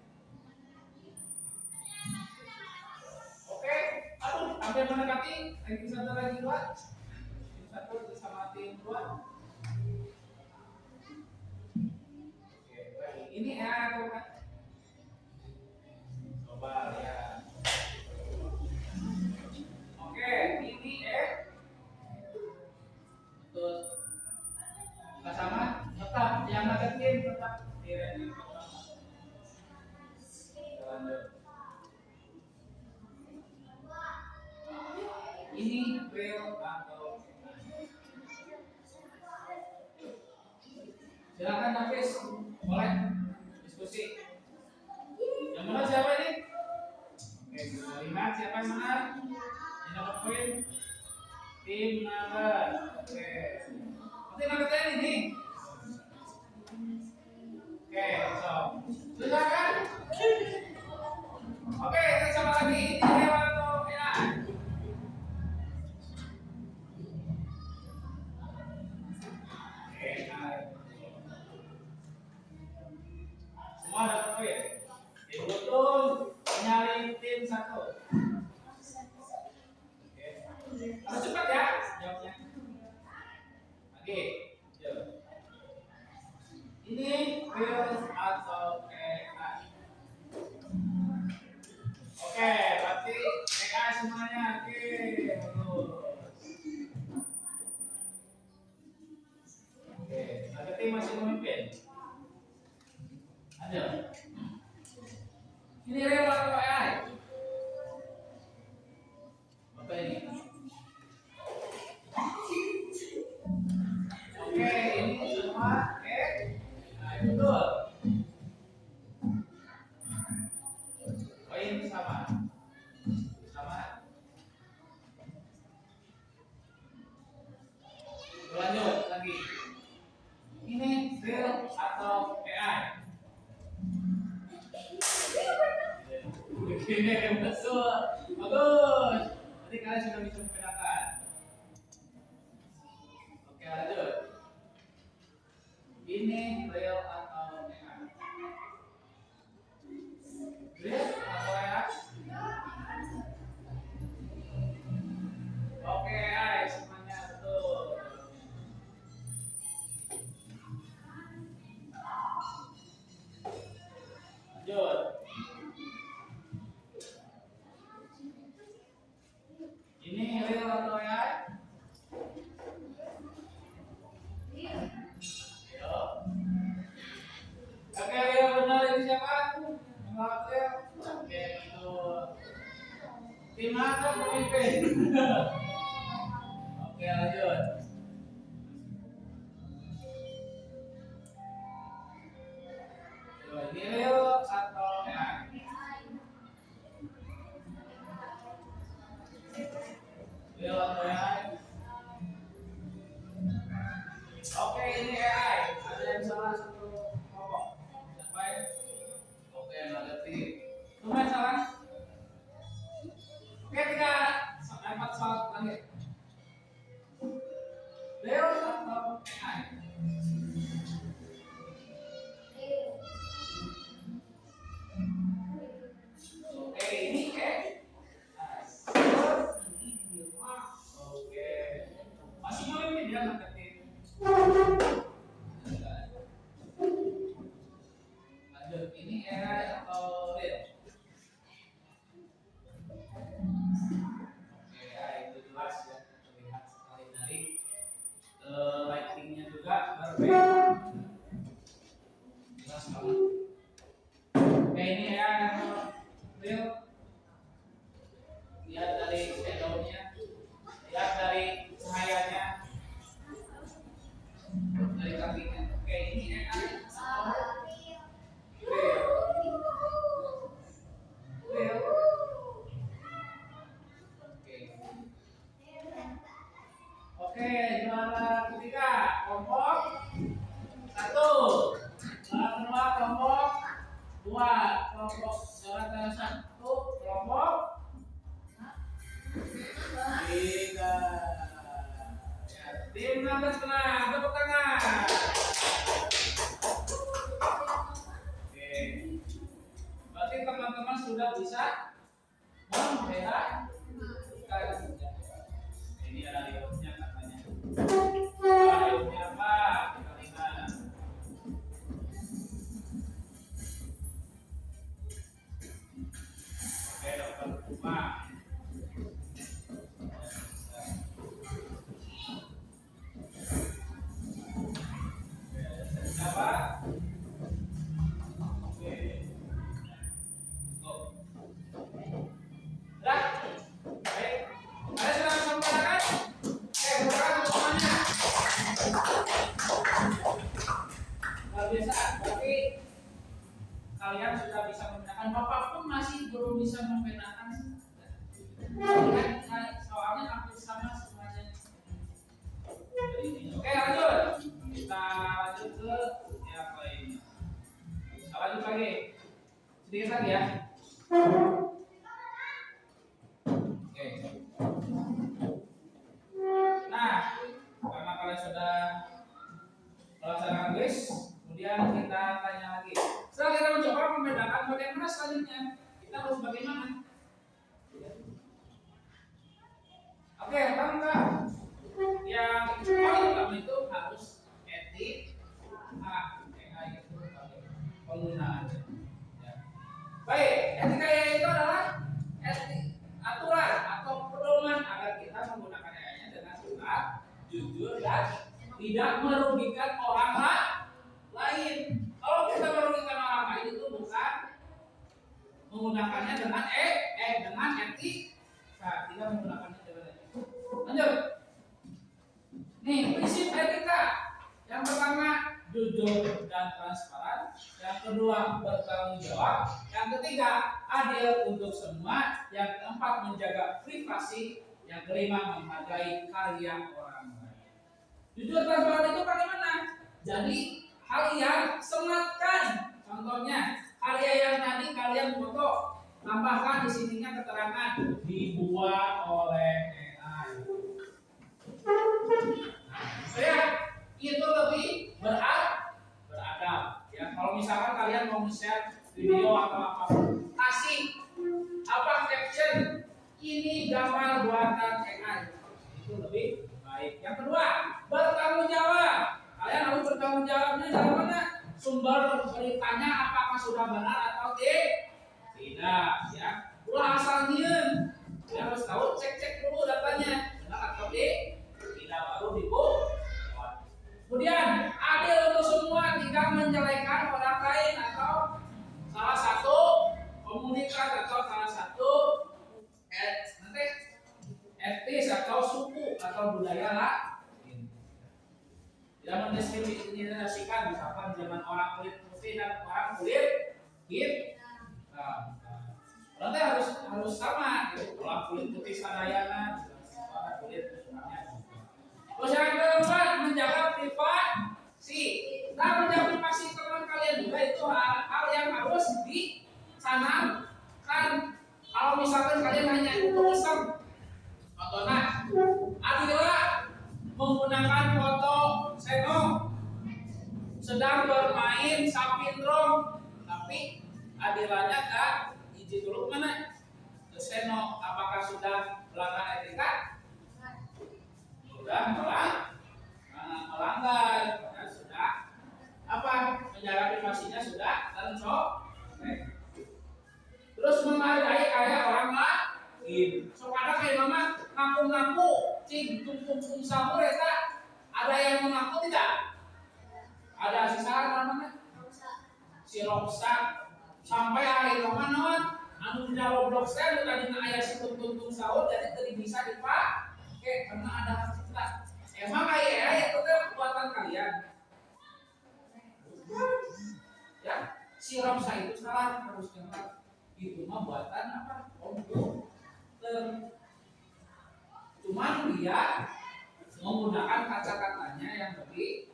S1: Oke, aduh, hampir mendekati. Tim 1 lagi 2. Tim 1 sama tim 2. Oke, baik. Ini AI atau bukan? Coba lihat. Oke, ini betul. Nggak sama? Tetap yang negatif tetap di ranking pertama. Lanjut. Ini real atau silakan Davis, boleh diskusi. Yang menang siapa ini? Oke, kita lihat siapa yang menang. Yang dapat poin tim Naga. Oke, nanti Naga ini. Oke, so silakan. Oke, kita coba lagi. Ini real atau AI? Semua dapat poin. Tim betul menyalin tim 1. Oke. Harus cepat ya jawabnya. Lagi. Ini real atau AI? Oke, berarti AI semuanya. Oke, bagus. Oke. lagi. Ini real atau AI? Begini betul, bagus. Jadi kalian sudah bisa membedakan. Oke, lanjut. Ini real atau AI? Real atau AI? Oke, AI semuanya betul. Lanjut. Ini real atau AI? Yo. Oke, real benar ini siapa? Yang real. Oke, betul. Tim atau pemimpin? Oke, lanjut. Ini real atau AI? Real atau AI? Oke, ini AI. Ada yang salah satu kelompok. Siapa ya? Oke, berarti lumayan salah. Oke, 4 soal terakhir. Real atau AI? Oke, ini oke. Masih nyuruh dia ngeketin. Lanjut, ini AI atau real? Oke, AI itu jelas ya, terlihat sekali dari lightingnya juga berbeda. Jelas banget. Oke, ini AI atau real? Lihat dari shadownya, lihat dari cahayanya, dari kakinya. Oke, ini AI atau real? Real. Oke, juara ketiga kelompok 1. Juara kedua kelompok 2. Juara ke-1 kelompok 3. Ya, tim Numbers menang, tepuk tangan. Oke. Berarti teman-teman sudah bisa membedakan. Ini ada riwayatnya katanya. Riwayatnya apa? Kita lihat. Oke, dokter Kumar. Siapa? Oke. Dah. Baik. Ada sudah bisa membedakan? Bedakan semuanya. Luar biasa. Berarti kalian sudah bisa membedakan. Bapak pun masih belum bisa membedakan. Soalnya hampir sama semuanya. Oke, lanjut. Kita lanjut ke yang lainnya. Kita lanjut lagi. Sedikit lagi ya. Oke. Nah, karena kalian sudah melaksanakan quiz, kemudian kita tanya lagi. Setelah kita mencoba membedakan, bagaimana selanjutnya? Kita harus bagaimana? Oke, tahu nggak? Yang paling utama itu harus etik, itu penggunaan. Ya. Baik, etika itu adalah etik aturan atau pedoman agar kita menggunakan AI-nya dengan benar, jujur dan tidak merugikan orang lain. Kalau kita merugikan orang lain itu bukan menggunakannya dengan dengan etik, tidak menggunakannya dengan etik. Lanjut. Nih, prinsip etika. Yang pertama, jujur dan transparan. Yang kedua, bertanggung jawab. Yang ketiga, adil untuk semua. Yang keempat, menjaga privasi. Yang kelima, menghargai karya orang lain. Jujur transparan itu bagaimana? Jadi hal yang sematkan. Contohnya karya yang tadi kalian foto, tambahkan di sininya keterangan dibuat oleh AI. Ya, itu lebih beradab. Ya, kalau misalkan kalian mau share video atau apapun, kasih apa caption ini gambar buatan AI, itu lebih baik. Yang kedua, bertanggung jawab. Kalian harus bertanggung jawabnya dari mana? Sumber beritanya apakah sudah benar atau tidak, ya. Ulah asal diem. Kalian harus tahu, cek dulu datanya benar atau tidak, baru dibuat. Kemudian adil untuk semua, tidak menjelekan orang lain atau salah satu komunitas atau salah satu etnis atau suku atau budaya lain. Tidak mendiskriminasikan misalkan zaman orang kulit putih dan orang kulit hitam. Berarti harus sama gitu. Orang kulit putih sadayana, orang kulit hitamnya juga. Terus yang keempat, menjaga privasi. Nah, menjaga privasi teman kalian juga itu hal yang harus dicanangkan. Kalau misalkan kalian hanya untuk iseng, contohnya Adila menggunakan foto Seno sedang bermain sapindrong, tapi Adilanya gak izin dulu mana? Seno apakah sudah melanggar etika? Sudah melanggar, karena sudah menjaga privasinya sudah tercok. Terus menghargai karya orang lain. So ada kayak mama ngaku-ngaku, cing tung sahur eta ada yang mengaku tidak? Ada si Sarah namanya? Si Roxa sampai hari mama non anu dina Roblox teh tadi aya si tung sahur jadi tadi bisa dipakai karena ada kita. Emang kayak itu teh buatan kalian. Ya, si Roxa itu salah harus dengar. Itu mah buatan apa? Komputer. Cuman dia menggunakan kata-katanya yang lebih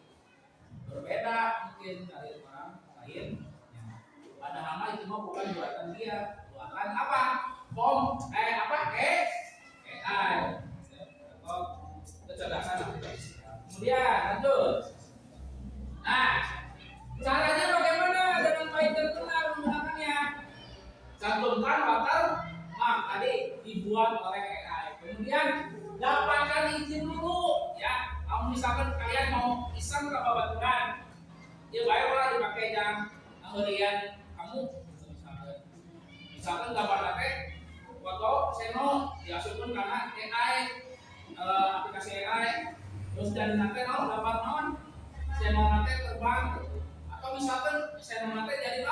S1: berbeda mungkin dari orang lain. Padahal mah itu mah bukan buatan dia, buatan apa? AI atau kecerdasan artifisial. Kemudian lanjut. Nah, caranya bagaimana dengan baik dan benar menggunakannya? Cantumkan watermark tadi dibuat oleh AI. Kemudian dapatkan izin dulu, ya. Kalau misalkan kalian mau iseng ke babaturan, ya baiklah dipakai jam harian kamu. Misalkan gambar teh foto Seno diasupkan karena AI, aplikasi AI, terus dari nanti dapat Seno nanti terbang, atau misalkan Seno nanti jadi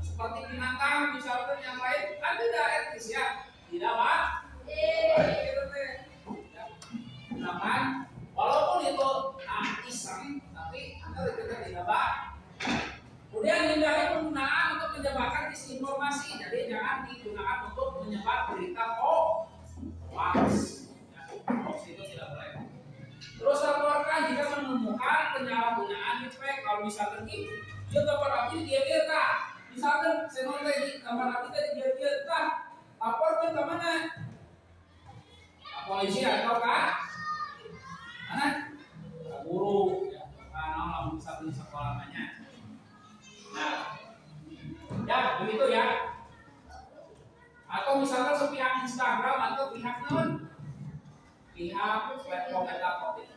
S1: seperti binatang misalkan yang lain kan tidak etis ya, tidak pak? Gunakan walaupun itu iseng tapi anda tidak pak. Kemudian hindari penggunaan untuk menyebarkan disinformasi, jadi jangan digunakan untuk menyebar berita hoax. Hoax itu tidak boleh. Terus laporkan jika menemukan penyalahgunaan efek. Kalau misalkan dia gambar api dia tak, misalkan saya tadi gambar api tadi dia tak, laporkan ke mana? Polisi atau mana? Guru, ya, karena bisa di sekolahnya. Nah, ya begitu ya. Atau misalkan sepihak Instagram atau pihak platform metafik.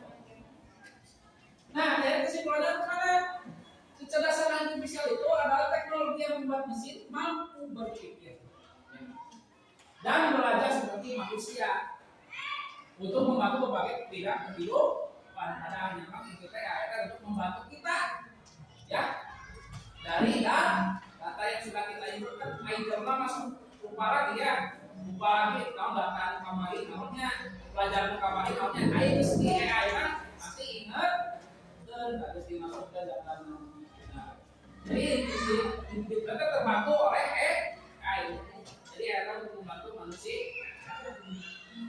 S1: Nah, dari kesimpulannya kemana? Kecerdasan artifisial itu adalah teknologi yang membuat mesin mampu berpikir dan belajar seperti manusia untuk membantu berbagai bidang kehidupan. Padahal memang kita untuk membantu kita, ya. Dari data yang sudah kita inputkan, itemnya masuk lupa lagi ya, lupa lagi tahun data kemarin, namanya pelajaran kemarin, namanya AI kan pasti ingat dan harus dimasukkan data. Nah, jadi kita terbantu oleh AI, jadi akan membantu manusia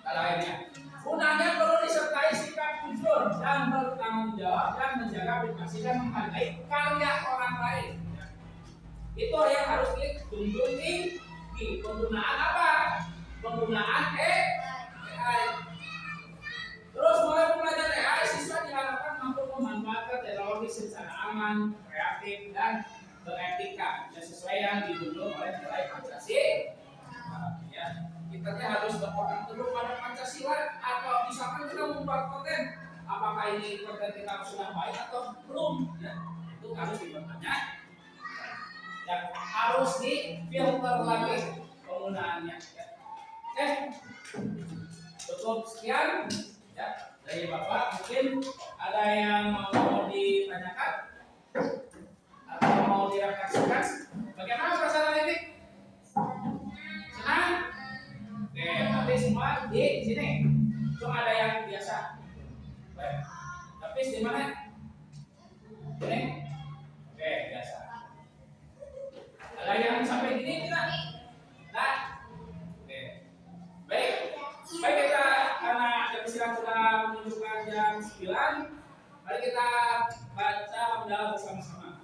S1: lainnya. Gunanya perlu disertai sikap jujur dan bertanggung jawab dan menjaga privasi dan menghargai karya orang lain. Itu yang harus dituntun di penggunaan apa? Penggunaan AI. Terus mulai belajar AI, siswa diharapkan mampu memanfaatkan teknologi secara aman, kreatif, dan beretika yang sesuai yang didukung oleh nilai Pancasila. Ya, kita harus berpegang teguh pada Pancasila atau misalkan kita membuat konten, apakah ini konten kita sudah baik atau belum? Ya, itu harus dipertanyakan. Ya, harus difilter lagi penggunaannya. Ya. Cukup sekian ya dari Bapak. Mungkin ada yang mau ditanyakan atau mau direfleksikan. Bagaimana perasaan ini? Senang? Oke, tapi semua di sini. Cuma ada yang biasa. Baik. Tapi di mana? Ini? Oke, biasa. Ada yang sampai gini tidak? Nah, oke. Baik, kita karena jam istirahat sudah menunjukkan jam 9, mari kita baca hamdalah bersama-sama.